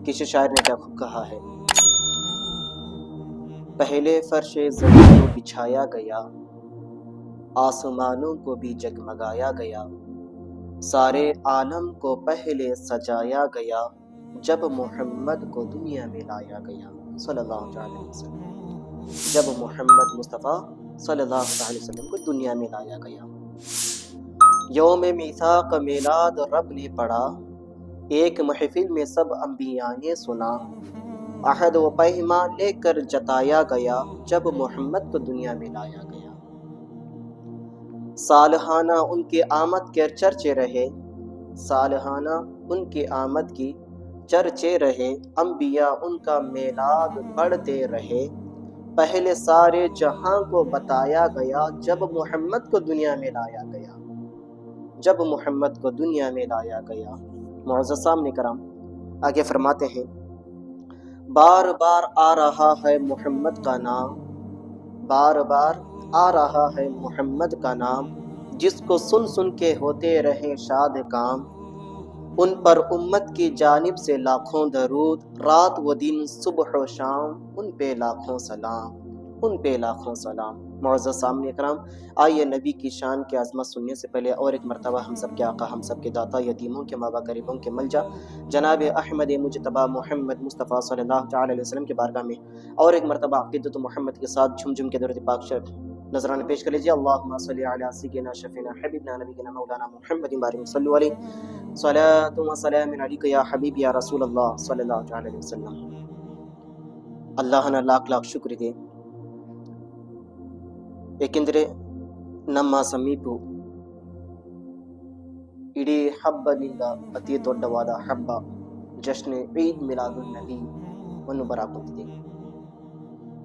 किसी शायर ने क्या खूब कहा है, पहले फर्शे ज़मीन को बिछाया गया, आसमानों को भी जगमगाया गया, सारे आलम को पहले सजाया गया, जब मोहम्मद को दुनिया में लाया गया सल्लल्लाहु अलैहि वसल्लम। जब मोहम्मद मुस्तफ़ा सल्लल्लाहु अलैहि वसल्लम को दुनिया में लाया गया। यौम मीसाक मिलाद रब ने पढ़ा, एक महफिल में सब अंबिया ने सुना, अहद व पैमा लेकर जताया गया, जब मोहम्मद को दुनिया में लाया गया। सालहाना उनके आमद के चर्चे रहे, सालहाना उनके आमद की चर्चे रहे, अंबिया उनका मेलाद पढ़ते रहे, पहले सारे जहां को बताया गया, जब मोहम्मद को दुनिया में लाया गया, जब मोहम्मद को दुनिया में लाया गया। मुअज़्ज़ज़ सामने कराम आगे फरमाते हैं, बार बार आ रहा है मोहम्मद का नाम, बार बार आ रहा है मोहम्मद का नाम, जिसको सुन सुन के होते रहे शाद काम, उन पर उम्मत की जानिब से लाखों दरूद, रात व दिन सुबह व शाम, उन पे लाखों सलाम, उन पे लाखों सलाम। मुअज़्ज़ज़ सामने कराम, आइए नबी की शान के आज़मत सुनने से पहले और एक मरतबा हम सब के आका, हम सब के दाता, यतीमों के माँ बाप, गरीबों के मलजा जनाब अहमद मुजतबा मोहम्मद मुस्तफ़ा सल्लल्लाहु अलैहि वसल्लम के बारगाह में और एक मरतबा अक़ीदत मोहम्मद के साथ झुम झुम के दरूद पाक नजराने पेश कर लीजिए। अल्लाहुम्मा सल्ली अला सय्यिदिना शफीना हबीबना नबीना मौलाना मुहम्मदिन बारिक सल्लु अलैहि सलातु व सलाम अलैका या हबीबी या रसूल अल्लाह सल्लल्लाहु अलैहि वसल्लम। ಅಲ್ಲಾಹನ ಲಾಕ್ ಲಾಕ್ ಶುಕ್ರಿದೆ, ಏಕೆಂದರೆ ನಮ್ಮ ಸಮೀಪು ಇಡೀ ಹಬ್ಬದಿಂದ ಅತಿ ದೊಡ್ಡವಾದ ಹಬ್ಬ ಜಶ್ನೆ ಈದ್ ಮಿಲಾದುನ್ ನಬಿ ವನ್ನು ಬರಾಕುತ್ತಿದೆ.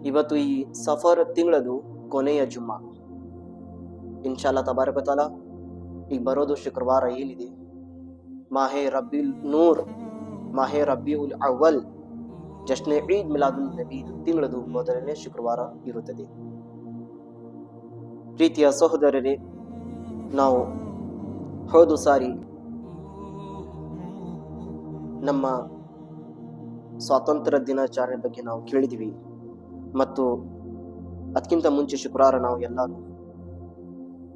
ಇವತ್ತು ಈ ಸಫರ್ ತಿಂಗಳದು ಕೊನೆಯ ಜುಮ್ಮಾ. ಇನ್ಶಾಲ್ಲಾ ತಬಾರಕ ತಾಲಾ ಈಗ ಬರೋದು ಶುಕ್ರವಾರ ಏನಿದೆ, ಮಾಹೆ ರಬ್ಬಿಲ್ ನೂರ್, ಮಾಹೆ ರಬ್ಬಿউಲ್ ಅವ್ವಲ್, ಜಶ್ನೆ ಈದ್ ಮಿಲಾದುನ್ ನಬಿ ತಿಂಗಳದು ಮೊದಲನೇ ಶುಕ್ರವಾರ ಇರುತ್ತದೆ. ಪ್ರೀತಿಯ ಸಹೋದರರೇ, ನಾವು ಹೋದ ಸಾರಿ ನಮ್ಮ ಸ್ವಾತಂತ್ರ್ಯ ದಿನಾಚರಣೆ ಬಗ್ಗೆ ನಾವು ಕೇಳಿದ್ವಿ ಮತ್ತು ಅದಕ್ಕಿಂತ ಮುಂಚೆ ಶುಕ್ರವಾರ ನಾವು ಎಲ್ಲರೂ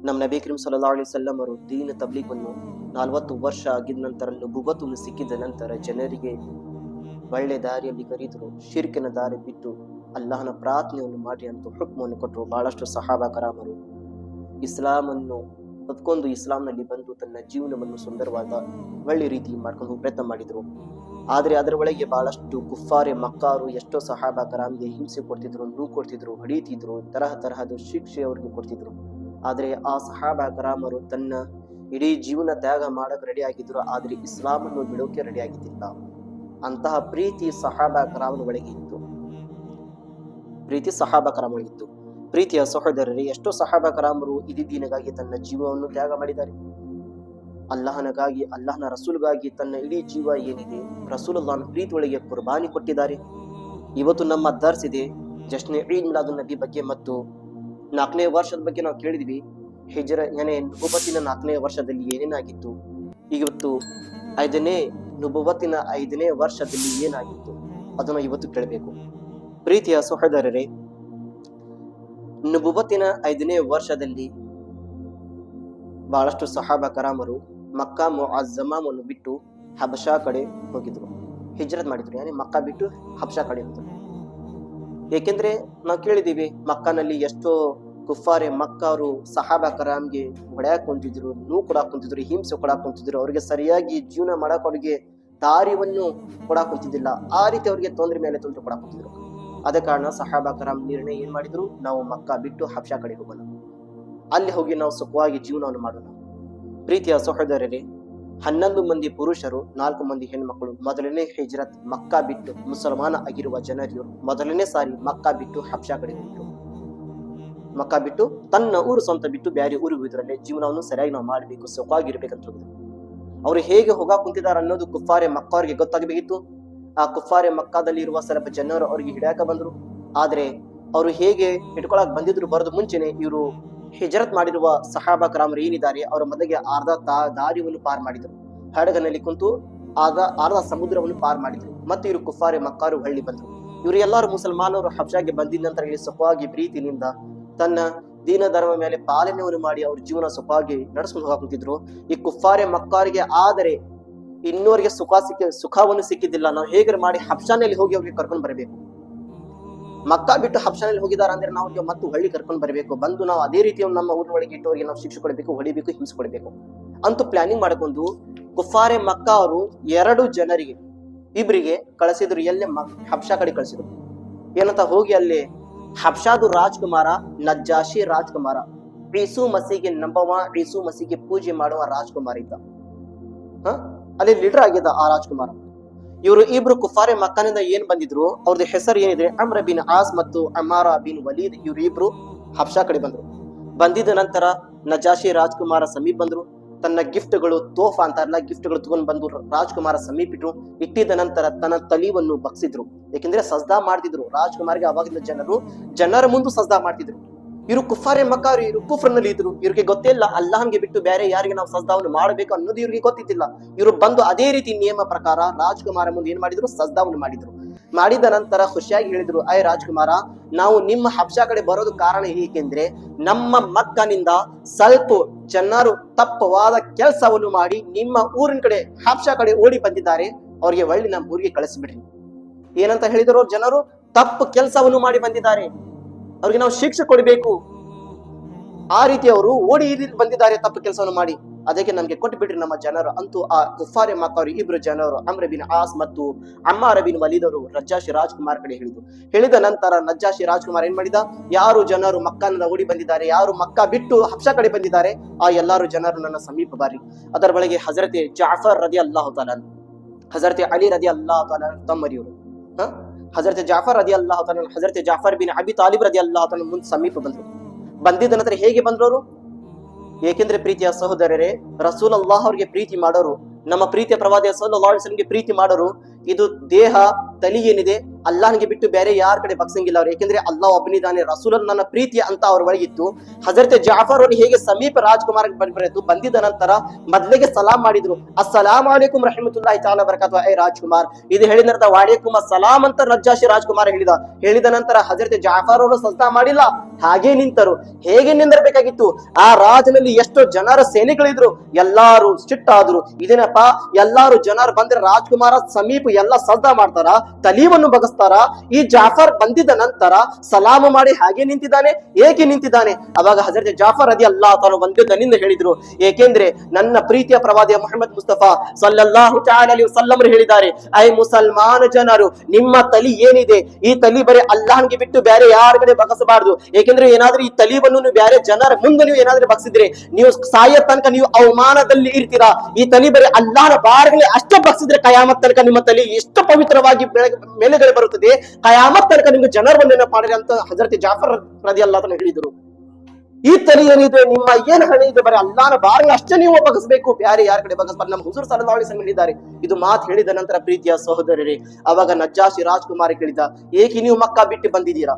ನಮ್ಮ ನಬಿ ಕರೀಂ ಸಲ್ಲಲ್ಲಾಹು ಅಲೈಹಿ ವಸಲ್ಲಂ ಅವರು ದೀನ್ ತಬ್ಲೀಗನ್ನು 40 ವರ್ಷ ಆಗಿದ ನಂತರ ನುಬುವತ್ತನ್ನು ಸಿಕ್ಕಿದ ನಂತರ ಜನರಿಗೆ ಒಳ್ಳೆ ದಾರಿಯಲ್ಲಿ ಕರೆದರು, ಶಿರ್ಕಿನ ದಾರಿ ಬಿಟ್ಟು ಅಲ್ಲಾಹನ ಪ್ರಾರ್ಥನೆಯನ್ನು ಮಾಡಿ ಅಂತ ಹುಕ್ಮನ್ನು ಕೊಟ್ಟರು. ಬಹಳಷ್ಟು ಸಹಾಬಾ ಕರಾಮರು ಇಸ್ಲಾಮನ್ನು ಒಪ್ಕೊಂಡು ಇಸ್ಲಾಂನಲ್ಲಿ ಬಂದು ತನ್ನ ಜೀವನವನ್ನು ಸುಂದರವಾದ ಒಳ್ಳೆ ರೀತಿ ಮಾಡ್ಕೊಂಡು ಪ್ರಯತ್ನ ಮಾಡಿದ್ರು. ಆದರೆ ಅದರ ಒಳಗೆ ಬಹಳಷ್ಟು ಕುಫಾರೆ ಮಕ್ಕಾರು ಎಷ್ಟೋ ಸಹಾಬಾ ಕರಾಮ್ಗೆ ಹಿಂಸೆ ಕೊಡ್ತಿದ್ರು, ನೋವು ಕೊಡ್ತಿದ್ರು, ಹೊಡೀತಿದ್ರು, ತರಹದ ಶಿಕ್ಷೆ ಅವ್ರಿಗೆ ಕೊಡ್ತಿದ್ರು. ಆದರೆ ಆ ಸಹಾಬಾ ಕರಾಮರು ತನ್ನ ಇಡೀ ಜೀವನ ತ್ಯಾಗ ಮಾಡಕ್ ರೆಡಿ ಆಗಿದ್ರು, ಆದ್ರೆ ಇಸ್ಲಾಮನ್ನು ಬಿಡೋಕೆ ರೆಡಿ ಆಗಿದ್ದಿಲ್ಲ. ಅಂತಹ ಪ್ರೀತಿ ಸಹಾಬಾ ಕರಾಮನ ಒಳಗೆ ಇತ್ತು, ಪ್ರೀತಿ ಸಹಾಬಾ ಕರಾಮ ಒಳಗಿತ್ತು. ಪ್ರೀತಿಯ ಸಹೋದರರೇ, ಎಷ್ಟೋ ಸಹಾಬಾ ಕರಾಮರು ಇಡೀ ದೀನಿಗಾಗಿ ತನ್ನ ಜೀವವನ್ನು ತ್ಯಾಗ ಮಾಡಿದ್ದಾರೆ. ಅಲ್ಲಾಹನಗಾಗಿ, ಅಲ್ಲಾಹನ ರಸೂಲ್ಗಾಗಿ ತನ್ನ ಇಡೀ ಜೀವ ಏನಿದೆ ರಸೂಲುಲ್ಲಾಹನ ಪ್ರೀತಿ ಒಳಗೆ ಕುರ್ಬಾನಿ ಕೊಟ್ಟಿದ್ದಾರೆ. ಇವತ್ತು ನಮ್ಮ ದರ್ಸ್ ಇದೆ ಜಶ್ನೆ ಈದ್ ಮಿಲಾದುನ್ ನಬಿ ಬಗ್ಗೆ ಮತ್ತು 4ನೇ ವರ್ಷದ ಬಗ್ಗೆ ನಾವು ಕೇಳಿದ್ವಿ. ಹಿಜ್ರ ನುಬುವತ್ತಿನ 4ನೇ ವರ್ಷದಲ್ಲಿ ಏನೇನಾಗಿತ್ತು, ಇವತ್ತು 5ನೇ ನುಬುವತ್ತಿನ 5ನೇ ವರ್ಷದಲ್ಲಿ ಏನಾಗಿತ್ತು ಅದನ್ನು ಇವತ್ತು ಕೇಳಬೇಕು. ಪ್ರೀತಿಯ ಸಹೋದರರೇ, ನುಬುವತ್ತಿನ 5ನೇ ವರ್ಷದಲ್ಲಿ ಬಹಳಷ್ಟು ಸಹಾಬಾ ಕರಾಮರು ಮಕ್ಕಾ ಮುಅzzಮಾವನ್ನು ಬಿಟ್ಟು ಹಬಶಾ ಕಡೆ ಹೋಗಿದ್ರು, ಹಿಜ್ರತ್ ಮಾಡಿದ್ರು. ಮಕ್ಕಾ ಬಿಟ್ಟು ಹಬಶಾ ಕಡೆ ಹೋದ್ರು. ಏಕೆಂದ್ರೆ ನಾವು ಕೇಳಿದೀವಿ ಮಕ್ಕಾನಲ್ಲಿ ಎಷ್ಟೋ ಕುಫಾರೆ ಮಕ್ಕಾರು ಸಹಾಬಾ ಕರಾಮ್ಗೆ ಹೊಡ್ಯಾಕ್ ಕುಂತಿದ್ರು, ನೋವು ಕೊಡಾಕ್ ಕುಂತಿದ್ರು, ಹಿಂಸೆ ಕೊಡಾಕ್ ಕುಂತಿದ್ರು. ಅವ್ರಿಗೆ ಸರಿಯಾಗಿ ಜೀವನ ಮಾಡಕ್ ಅವ್ರಿಗೆ ದಾರಿಯನ್ನು ಕೊಡಾಕ್ ಕುಂತಿದ್ದಿಲ್ಲ. ಆ ರೀತಿ ಅವ್ರಿಗೆ ತೊಂದರೆ ಮೇಲೆ ತೊಂದರೆ ಕೊಡಾಕ್ ಕುಂತಿದ್ರು. ಆದ ಕಾರಣ ಸಹಾಬಾ ಕರಾಮ್ ನಿರ್ಣಯ ಏನ್ ಮಾಡಿದ್ರು, ನಾವು ಮಕ್ಕಾ ಬಿಟ್ಟು ಹಬಶಾ ಕಡೆ ಹೋಗೋಣ, ಅಲ್ಲಿ ಹೋಗಿ ನಾವು ಸುಖವಾಗಿ ಜೀವನವನ್ನು ಮಾಡೋಣ. ಪ್ರೀತಿಯ ಸಹೋದರರೇ, 11 ಮಂದಿ ಪುರುಷರು, 4 ಮಂದಿ ಹೆಣ್ಮಕ್ಕಳು ಮೊದಲನೇ ಹಿಜ್ರತ್ ಮಕ್ಕಾ ಬಿಟ್ಟು ಮುಸಲ್ಮಾನ ಆಗಿರುವ ಜನರು ಮೊದಲನೇ ಸಾರಿ ಮಕ್ಕಾ ಬಿಟ್ಟು ಹಬಶಾ ಕಡೆ ಹೋಗಿದ್ರು. ಮಕ್ಕಾ ಬಿಟ್ಟು ತನ್ನ ಊರು ಸ್ವಂತ ಬಿಟ್ಟು ಬೇರೆ ಊರಿಗೆ ಹೋಗಿದ್ರಲ್ಲೇ ಜೀವನವನ್ನು ಸರಿಯಾಗಿ ನಾವು ಮಾಡಬೇಕು, ಸುಖವಾಗಿರ್ಬೇಕಂತ ಹೋಗಿದ್ರು. ಅವ್ರು ಹೇಗೆ ಹೋಗಾಕ್ ಕುಂತಿದ್ದಾರೆ ಅನ್ನೋದು ಕುಫಾರೆ ಮಕ್ಕಾ ಅವ್ರಿಗೆ ಗೊತ್ತಾಗಬೇಕಿತ್ತು. ಆ ಕುಫಾರೆ ಮಕ್ಕಾದಲ್ಲಿ ಇರುವ ಸ್ವಲ್ಪ ಜನರು ಅವ್ರಿಗೆ ಹಿಡಿಯಾಕ ಬಂದ್ರು. ಆದ್ರೆ ಅವರು ಹೇಗೆ ಹಿಡ್ಕೊಳಕ್ ಬಂದಿದ್ರು ಬರೋದು ಮುಂಚೆನೆ ಇವರು ಹಿಜರತ್ ಮಾಡಿರುವ ಸಹಾಬಾ ಕರಾಮರು ಏನಿದ್ದಾರೆ ಅವರ ಮೊದಲಿಗೆ ಅರ್ಧ ದಾರಿಯನ್ನು ಪಾರ್ ಮಾಡಿದ್ರು. ಹಡಗನಲ್ಲಿ ಕುಂತು ಅರ್ಧ ಸಮುದ್ರವನ್ನು ಪಾರ್ ಮಾಡಿದ್ರು. ಮತ್ತು ಇವರು ಕುಫಾರೆ ಮಕ್ಕಾರು ಹಳ್ಳಿ ಬಂದ್ರು. ಇವರು ಎಲ್ಲರೂ ಮುಸಲ್ಮಾನರು ಹಬ್ಷಾಗೆ ಬಂದಿದ ನಂತರ ಇಲ್ಲಿ ಸುಖವಾಗಿ ಪ್ರೀತಿನಿಂದ ತನ್ನ ದೀನ ಧರ್ಮ ಮೇಲೆ ಪಾಲನೆಯನ್ನು ಮಾಡಿ ಅವ್ರ ಜೀವನ ಸುಖವಾಗಿ ನಡೆಸ್ಕೊಂಡು ಹೋಗುತ್ತಿದ್ರು. ಈ ಕುಫಾರೆ ಮಕ್ಕಾರಿಗೆ ಆದರೆ ಇನ್ನೋರಿಗೆ ಸುಖವನ್ನು ಸಿಕ್ಕಿದ್ದಿಲ್ಲ. ನಾವು ಹೇಗೆ ಮಾಡಿ ಹಬ್ಷಾನಲ್ಲಿ ಹೋಗಿ ಅವ್ರಿಗೆ ಕರ್ಕೊಂಡು ಬರಬೇಕು. ಮಕ್ಕಾ ಬಿಟ್ಟು ಹಬ್ಷಾನಲ್ಲಿ ಹೋಗಿದಾರ ಅಂದ್ರೆ ನಾವು ಮತ್ತು ಹಳ್ಳಿ ಕರ್ಕೊಂಡು ಬರಬೇಕು. ಬಂದು ನಾವು ಅದೇ ರೀತಿ ನಮ್ಮ ಊರಿನೊಳಗೆ ಇಟ್ಟವರಿಗೆ ನಾವು ಶಿಕ್ಷೆ ಕೊಡಬೇಕು, ಹೊಡಿಬೇಕು, ಹಿಂಸೆ ಕೊಡಬೇಕು ಅಂತೂ ಪ್ಲಾನಿಂಗ್ ಮಾಡಿಕೊಂಡು ಕುಫಾರೆ ಮಕ್ಕಾ ಅವರು 2 ಜನರಿಗೆ ಇಬ್ಬರಿಗೆ ಕಳಿಸಿದ್ರು. ಎಲ್ಲೇ ಹಬ್ಷಾ ಕಡೆ ಕಳಿಸಿದ್ರು. ಏನಂತ ಹೋಗಿ ಅಲ್ಲಿ ಹಬ್ಷಾದು ರಾಜ್ಕುಮಾರ ನಜ್ಜಾಶಿ ರಾಜ್ಕುಮಾರ, ಈಸು ಮಸೀಗೆ ನಂಬುವ, ಈಸು ಮಸೀಗೆ ಪೂಜೆ ಮಾಡುವ ರಾಜ್ಕುಮಾರ ಇದ್ದ. ಅಲ್ಲಿ ಲೀಡರ್ ಆಗಿದ್ದ ಆ ರಾಜ್ಕುಮಾರ. ಇವರು ಇಬ್ರು ಕುಫಾರೆ ಮಕ್ಕಾನಿಂದ ಏನ್ ಬಂದಿದ್ರು, ಅವ್ರದ್ದು ಹೆಸರು ಏನಿದೆ ಅಮ್ರ ಬಿನ್ ಆಸ್ ಮತ್ತು ಅಮಾರ ಬಿನ್ ವಲೀದ್. ಇವ್ರು ಇಬ್ರು ಹಬ್ಷಾ ಕಡೆ ಬಂದ್ರು. ಬಂದಿದ ನಂತರ ನಜಾಶಿ ರಾಜ್ಕುಮಾರ ಸಮೀಪ ಬಂದ್ರು. ತನ್ನ ಗಿಫ್ಟ್ಗಳು ತೋಫಾ ಅಂತಾರಲ್ಲ, ಗಿಫ್ಟ್ಗಳು ತಗೊಂಡ್ ಬಂದು ರಾಜ್ಕುಮಾರ ಸಮೀಪ ಇಟ್ಟಿದ್ದ ನಂತರ ತನ್ನ ತಲಿವನ್ನು ಬಗ್ಸಿದ್ರು. ಯಾಕೆಂದ್ರೆ ಸಜ್ದಾ ಮಾಡ್ತಿದ್ರು ರಾಜ್ಕುಮಾರ್ಗೆ. ಅವಾಗಿನ ಜನರ ಮುಂದೆ ಸಜ್ದಾ ಮಾಡ್ತಿದ್ರು. ಇವರು ಕುಫಾರೆ ಮಕ್ಕಾರು, ಇವರು ಕುಫ್ರನಲ್ಲಿ ಇದ್ರು. ಇವ್ರಿಗೆ ಗೊತ್ತಿಲ್ಲ ಅಲ್ಲಾಹನ್ಗೆ ಬಿಟ್ಟು ಬೇರೆ ಯಾರಿಗೆ ನಾವು ಸಜ್ದಾವನ್ನು ಮಾಡಬೇಕು ಅನ್ನೋದು ಇವ್ರಿಗೆ ಗೊತ್ತಿದ್ದಿಲ್ಲ. ಇವರು ಬಂದು ಅದೇ ರೀತಿ ನಿಯಮ ಪ್ರಕಾರ ರಾಜ್ಕುಮಾರ ಮುಂದೆ ಏನ್ ಮಾಡಿದ್ರು, ಸಜ್ದಾವನ್ನು ಮಾಡಿದ್ರು. ಮಾಡಿದ ನಂತರ ಖುಷಿಯಾಗಿ ಹೇಳಿದ್ರು, ಅಯ್ಯ ರಾಜ್ಕುಮಾರ, ನಾವು ನಿಮ್ಮ ಹಬ್ಷಾ ಕಡೆ ಬರೋದು ಕಾರಣ ಏಕೆಂದ್ರೆ ನಮ್ಮ ಮಕ್ಕನಿಂದ ಸ್ವಲ್ಪ ಜನರು ತಪ್ಪವಾದ ಕೆಲಸವನ್ನು ಮಾಡಿ ನಿಮ್ಮ ಊರಿನ ಕಡೆ ಹಬ್ಷಾ ಕಡೆ ಓಡಿ ಬಂದಿದ್ದಾರೆ. ಅವ್ರಿಗೆ ಒಳ್ಳೆ ನಮ್ಮ ಊರಿಗೆ ಕಳಿಸ್ಬಿಡ್ರಿ. ಏನಂತ ಹೇಳಿದ್ರು, ಜನರು ತಪ್ಪು ಕೆಲಸವನ್ನು ಮಾಡಿ ಬಂದಿದ್ದಾರೆ, ಅವ್ರಿಗೆ ನಾವು ಶಿಕ್ಷೆ ಕೊಡಬೇಕು. ಆ ರೀತಿ ಅವರು ಓಡಿ ಬಂದಿದ್ದಾರೆ ತಪ್ಪು ಕೆಲಸವನ್ನು ಮಾಡಿ, ಅದಕ್ಕೆ ನಮ್ಗೆ ಕೊಟ್ಟು ಬಿಡ್ರಿ ನಮ್ಮ ಜನರು. ಅಂತೂ ಆ ಕುಫಾರೆ ಮಕ್ಕವರು ಇಬ್ರು ಜನರು ಅಮ್ರ ಬಿನ್ ಆಸ್ ಮತ್ತು ಅಮ್ಮಾರ ಬಿನ್ ವಲೀದ್ ಅವರು ನಜ್ಜಾಶಿ ರಾಜ್ಕುಮಾರ್ ಕಡೆ ಹೇಳಿದ ನಂತರ ನಜ್ಜಾಶಿ ರಾಜ್ಕುಮಾರ್ ಏನ್ ಮಾಡಿದ, ಯಾರು ಜನರು ಮಕ್ಕನಿಂದ ಓಡಿ ಬಂದಿದ್ದಾರೆ, ಯಾರು ಮಕ್ಕಾ ಬಿಟ್ಟು ಹಬ್ಷಾ ಕಡೆ ಬಂದಿದ್ದಾರೆ, ಆ ಎಲ್ಲಾರು ಜನರು ನನ್ನ ಸಮೀಪ ಬಾರಿ. ಅದರ ಬಳಿಗೆ ಹಜರತೆ ಜಾಫರ್ ರದಿ ಅಲ್ಲಾಹು ತಾಲಾ, ಹಜರತೆ ಅಲಿ ರದಿ ಅಲ್ಲಾಹು ತಾಲಾ ತಮ್ಮರಿಯವರು, ಹಜರತೆ ಜಾಫರ್ ರದಿ ಅಲ್ಲಾಹು ತಾಲಾ, ಹಜರತೆ ಜಾಫರ್ ಬಿನ್ ಅಬಿ ತಾಲಿಬ್ ರದಿ ಅಲ್ಲಾಹು ತಾಲಾ ಮುಂದೆ ಸಮೀಪ ಬಂದ್ರು. ಬಂದಿದ್ದ ನಂತರ ಹೇಗೆ ಬಂದ್ರು ಅವರು, ಏಕೆಂದ್ರೆ ಪ್ರೀತಿಯ ಸಹೋದರರೇ, ರಸೂಲ್ ಅಲ್ಲಾಹ್ ಅವ್ರಿಗೆ ಪ್ರೀತಿ ಮಾಡೋರು, ನಮ್ಮ ಪ್ರೀತಿಯ ಪ್ರವಾದಿ ಸಲ್ಲಲ್ಲಾಹು ಅಲೈಹಿ ವಸಲ್ಲಂಗೆ ಪ್ರೀತಿ ಮಾಡೋರು, ಇದು ದೇಹ ತಲಿ ಏನಿದೆ ಅಲ್ಲಾಹ್ಗೆ ಬಿಟ್ಟು ಬೇರೆ ಯಾರ ಕಡೆ ಬಗ್ಸಂಗಿಲ್ಲ ಅವ್ರು. ಯಾಕೆಂದ್ರೆ ಅಲ್ಲಾಹ್ ಒಬ್ಬನಿದ್ದಾನೆ, ರಸೂಲ್ ನನ್ನ ಪ್ರೀತಿ ಅಂತ ಅವ್ರ ಒಳಗಿತ್ತು. ಹಜರತೆ ಜಾಫರ್ ಅವರು ಹೇಗೆ ಸಮೀಪ ರಾಜ್ಕುಮಾರ್ ಬರೆದು ಬಂದಿದ್ದ ನಂತರ ಮೊದಲಿಗೆ ಸಲಾಂ ಮಾಡಿದ್ರು, ಅಸ್ಸಲಾಮು ಅಲೈಕುಂ ರಹಮತುಲ್ಲಾಹಿ ತಾಲಾ ಬರಕಾತು, ಐ ರಾಜ್ಕುಮಾರ್. ಇದು ಹೇಳಿದ ನಂತರ ವಾಲೇಕುಂ ಅಸ್ಸಲಾಂ ಅಂತ ನಜ್ಜಾಶಿ ರಾಜ್ಕುಮಾರ್ ಹೇಳಿದ ನಂತರ ಹಜರತೆ ಜಾಫರ್ ಅವರು ಸಜ್ದಾ ಮಾಡಿಲ್ಲ, ಹಾಗೆ ನಿಂತರು. ಹೇಗೆ ನಿಂದಿರಬೇಕಾಗಿತ್ತು, ಆ ರಾಜನಲ್ಲಿ ಎಷ್ಟೋ ಜನರ ಸೇನೆಗಳಿದ್ರು, ಎಲ್ಲಾರು ಸಿಟ್ಟಾದ್ರು. ಇದೇನಪ್ಪ, ಎಲ್ಲಾರು ಜನರು ಬಂದ್ರೆ ರಾಜ್ಕುಮಾರ ಸಮೀಪ ಎಲ್ಲ ಸಜ್ದಾ ಮಾಡ್ತಾರ, ತಲೀವನ್ನು ಬಗಸ್ತಾರ. ಈ ಜಾಫರ್ ಬಂದಿದ್ದ ನಂತರ ಸಲಾಮ ಮಾಡಿ ಹಾಗೆ ನಿಂತಿದ್ದಾನೆ, ಏಕೆ ನಿಂತಿದ್ದಾನೆ? ಅವಾಗ ಹಜರತ್ ಜಾಫರ್ ರದಿ ಅಲ್ಲಾಹು ತಾಲಾ ಒಂದಿದ್ದನಿಂದ ಹೇಳಿದ್ರು, ಏಕೆಂದ್ರೆ ನನ್ನ ಪ್ರೀತಿಯ ಪ್ರವಾದಿಯ ಮುಹಮ್ಮದ್ ಮುಸ್ತಫಾ ಸಲ್ಲಲ್ಲಾಹು ತಆಲಾ ಅಲೈಹಿ ವಸಲ್ಲಂ ಹೇಳಿದ್ದಾರೆ, ಐ ಮುಸಲ್ಮಾನ ಜನರು, ನಿಮ್ಮ ತಲಿ ಏನಿದೆ ಈ ತಲಿ ಬರೀ ಅಲ್ಲಾಹ್ಗೆ ಬಿಟ್ಟು ಬೇರೆ ಯಾರ ಕಡೆ ಬಗಸಬಾರದು. ಏಕೆಂದ್ರೆ ಏನಾದ್ರೂ ಈ ತಲಿವನ್ನು ಬೇರೆ ಜನರ ಮುಂದೆ ನೀವು ಏನಾದ್ರೂ ಬಗ್ಸಿದ್ರೆ ನೀವು ಸಾಯ ತನಕ ನೀವು ಅವಮಾನದಲ್ಲಿ ಇರ್ತೀರಾ. ಈ ತಲಿ ಬರೀ ಅಲ್ಲಾಹನ ಬಾರ್ಗಳೇ ಅಷ್ಟೇ ಬಗ್ಸಿದ್ರೆ ಕಯಾಮತ್ ತನಕ ನಿಮ್ಮ ತಲಿ ಎಷ್ಟು ಪವಿತ್ರವಾಗಿ ಮೇಲೆಗಡೆ ಬರುತ್ತದೆ, ಕಯಾಮತ್ ತನಕ ನಿಮ್ಗೆ ಜನರನ್ನು ನೆನಪಾಡ್ರಿ ಅಂತ ಹಜರತ್ ಜಾಫರ್ ರದಿ ಅಲ್ಲಾಹು ತಾಲಾ ಹೇಳಿದ್ರು. ಈ ತಲಿ ಏನಿದೆ, ನಿಮ್ಮ ಏನ್ ಹಣೆ ಇದೆ, ಬರೀ ಅಲ್ಲಾಹನ ಬಾರ್ಗಳು ಅಷ್ಟೇ ನೀವು ಬಗಸ್ಬೇಕು, ಬೇರೆ ಯಾರ ಕಡೆ ಬಗಸ್ಬಾರ್ದು. ನಮ್ಮ ಹುಜೂರ್ ಸಲ್ಲಲ್ಲಾಹು ಅಲೈಹಿ ವಸಲ್ಲಂ ಹೇಳಿದ್ದಾರೆ. ಇದು ಮಾತು ಹೇಳಿದ ನಂತರ ಪ್ರೀತಿಯ ಸಹೋದರರೇ, ಅವಾಗ ನಜ್ಜಾಶಿ ರಾಜ್ಕುಮಾರ್ ಕೇಳಿದ, ಏಕೆ ನೀವು ಮಕ್ಕಾ ಬಿಟ್ಟು ಬಂದಿದ್ದೀರಾ?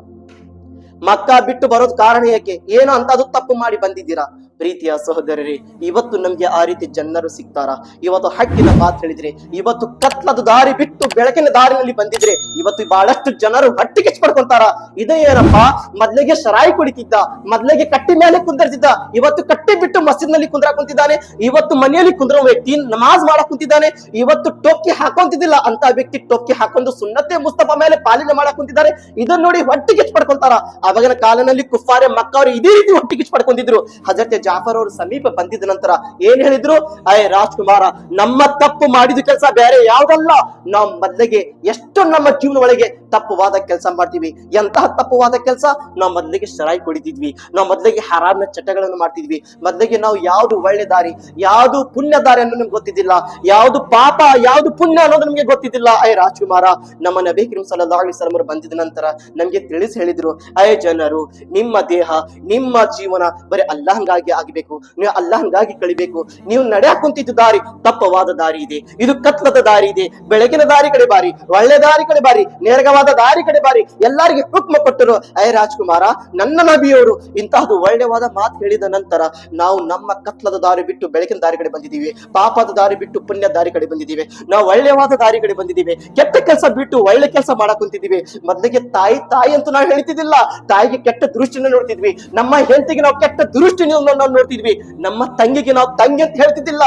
ಮಕ್ಕಾ ಬಿಟ್ಟು ಬರೋದ್ ಕಾರಣ ಏಕೆ? ಏನೋ ಅಂತ ಅದು ತಪ್ಪು ಮಾಡಿ ಬಂದಿದ್ದೀರಾ? ಪ್ರೀತಿಯ ಸಹೋದರರೇ, ಇವತ್ತು ನಮ್ಗೆ ಆ ರೀತಿ ಜನರು ಸಿಗ್ತಾರ? ಇವತ್ತು ಹಕ್ಕಿನ ಮಾತು ಹೇಳಿದ್ರೆ, ಇವತ್ತು ಕತ್ಲದ ದಾರಿ ಬಿಟ್ಟು ಬೆಳಕಿನ ದಾರಿನಲ್ಲಿ ಬಂದಿದ್ರೆ ಇವತ್ತು ಬಹಳಷ್ಟು ಜನರು ಹೊಟ್ಟಿಗೆ ಪಡ್ಕೊಂತಾರ. ಇದೇ ಏನಪ್ಪ, ಮೊದ್ಲಿಗೆ ಶರಾಯಿ ಕುಡಿತಿದ್ದ, ಮೊದ್ಲಿಗೆ ಕಟ್ಟಿ ಮೇಲೆ ಕುಂದರ್ತಿದ್ದ, ಇವತ್ತು ಕಟ್ಟಿ ಬಿಟ್ಟು ಮಸ್ಜಿದ್ ನಲ್ಲಿ ಕುಂದ್ರಾಕೊಂತಿದ್ದಾನೆ. ಇವತ್ತು ಮನೆಯಲ್ಲಿ ಕುಂದ್ರ ವ್ಯಕ್ತಿ ನಮಾಜ್ ಮಾಡಕ್ ಕುಂತಿದ್ದಾನೆ. ಇವತ್ತು ಟೊಕ್ಕಿ ಹಾಕೊಂತಿದ್ದಿಲ್ಲ ಅಂತ ವ್ಯಕ್ತಿ ಟೊಕ್ಕಿ ಹಾಕೊಂಡು ಸುನ್ನತೆ ಮುಸ್ತಫಾ ಮೇಲೆ ಪಾಲನೆ ಮಾಡಕ್ ಕುಂತಿದ್ದಾರೆ. ಇದನ್ನ ನೋಡಿ ಹೊಟ್ಟಿಗೆ ಪಡ್ಕೊಂತಾರ. ಅವಾಗಿನ ಕಾಲದಲ್ಲಿ ಕುಫಾರೆ ಮಕ್ಕವರು ಇದೇ ರೀತಿ ಹೊಟ್ಟಿಗೆ ಪಡ್ಕೊಂಡಿದ್ರು. ಹಜರತ್ ಜಾಫರ್ ಅವರು ಸಮೀಪ ಬಂದಿದ್ದ ನಂತರ ಏನ್ ಹೇಳಿದ್ರು, ಐ ರಾಜ್ಕುಮಾರ, ನಮ್ಮ ತಪ್ಪು ಮಾಡಿದ ಕೆಲಸ ಬೇರೆ ಯಾವ್ದಲ್ಲ. ನಾವು ಮೊದಲಿಗೆ ಎಷ್ಟು ನಮ್ಮ ಜೀವನ ಒಳಗೆ ತಪ್ಪುವಾದ ಕೆಲಸ ಮಾಡ್ತೀವಿ. ಎಂತಹ ತಪ್ಪುವಾದ ಕೆಲಸ? ನಾವು ಮೊದಲಿಗೆ ಶರಾಯಿ ಕುಡಿತಿದ್ವಿ, ನಾವು ಮೊದಲಿಗೆ ಹರಾಮಿನ ಚಟಗಳನ್ನು ಮಾಡ್ತಿದ್ವಿ, ಮೊದಲಿಗೆ ನಾವು ಯಾವ್ದು ಒಳ್ಳೆ ದಾರಿ ಯಾವ್ದು ಪುಣ್ಯ ದಾರಿ ಅನ್ನೋದು ನಮ್ಗೆ ಗೊತ್ತಿದ್ದಿಲ್ಲ, ಯಾವ್ದು ಪಾಪ ಯಾವ್ದು ಪುಣ್ಯ ಅನ್ನೋದು ನಮ್ಗೆ ಗೊತ್ತಿದ್ದಿಲ್ಲ. ಐ ರಾಜ್ಕುಮಾರ, ನಮ್ಮ ನಬಿ ಕರೀಂ ಸಲ್ಲಲ್ಲಾಹು ಅಲೈಹಿ ವಸಲ್ಲಂ ಬಂದಿದ ನಂತರ ನಮ್ಗೆ ತಿಳಿಸಿ ಹೇಳಿದ್ರು, ಐ ಜನರು, ನಿಮ್ಮ ದೇಹ ನಿಮ್ಮ ಜೀವನ ಬರೀ ಅಲ್ಲಾಹಂಗಾಗಿ ಆಗಬೇಕು, ನೀವು ಅಲ್ಲಾಹಂಗಾಗಿ ಕಳಿಬೇಕು. ನೀವು ನಡೆಯಕ್ ಕುಂತಿದ್ದ ದಾರಿ ತಪ್ಪವಾದ ದಾರಿ ಇದೆ, ಇದು ಕತ್ಲದ ದಾರಿ ಇದೆ, ಬೆಳಗಿನ ದಾರಿ ಕಡೆ ಬಾರಿ, ಒಳ್ಳೆ ದಾರಿ ಕಡೆ ಬಾರಿ, ನೇರಗವಾದ ದಾರಿ ಕಡೆ ಬಾರಿ. ಎಲ್ಲರಿಗೆ ಹುಕ್ಮ ಕೊಟ್ಟರು. ರಾಜ್ಕುಮಾರ, ನನ್ನ ನಬಿಯವರು ಇಂತಹದ್ದು ಒಳ್ಳೆವಾದ ಮಾತು ಹೇಳಿದ ನಂತರ ನಾವು ನಮ್ಮ ಕತ್ಲದ ದಾರಿ ಬಿಟ್ಟು ಬೆಳಕಿನ ದಾರಿ ಕಡೆ ಬಂದಿದ್ದೀವಿ, ಪಾಪದ ದಾರಿ ಬಿಟ್ಟು ಪುಣ್ಯ ದಾರಿ ಕಡೆ ಬಂದಿದ್ದೀವಿ, ನಾವು ಒಳ್ಳೆವಾದ ದಾರಿ ಕಡೆ ಬಂದಿದ್ದೀವಿ, ಕೆಟ್ಟ ಕೆಲಸ ಬಿಟ್ಟು ಒಳ್ಳೆ ಕೆಲಸ ಮಾಡಕ್ ಕುಂತಿದ್ದೀವಿ. ಮೊದಲಿಗೆ ತಾಯಿ ತಾಯಿ ಅಂತ ನಾವು ಹೇಳ್ತಿದ್ದಿಲ್ಲ, ತಾಯಿಗೆ ಕೆಟ್ಟ ದೃಷ್ಟಿನ ನೋಡ್ತಿದ್ವಿ, ನಮ್ಮ ಹೆಂಡತಿಗೆ ನಾವು ಕೆಟ್ಟ ದೃಷ್ಟಿನ ನೋಡ್ತಿದ್ವಿ, ನಮ್ಮ ತಂಗಿಗೆ ನಾವು ತಂಗಿ ಅಂತ ಹೇಳ್ತಿದ್ದಿಲ್ಲ.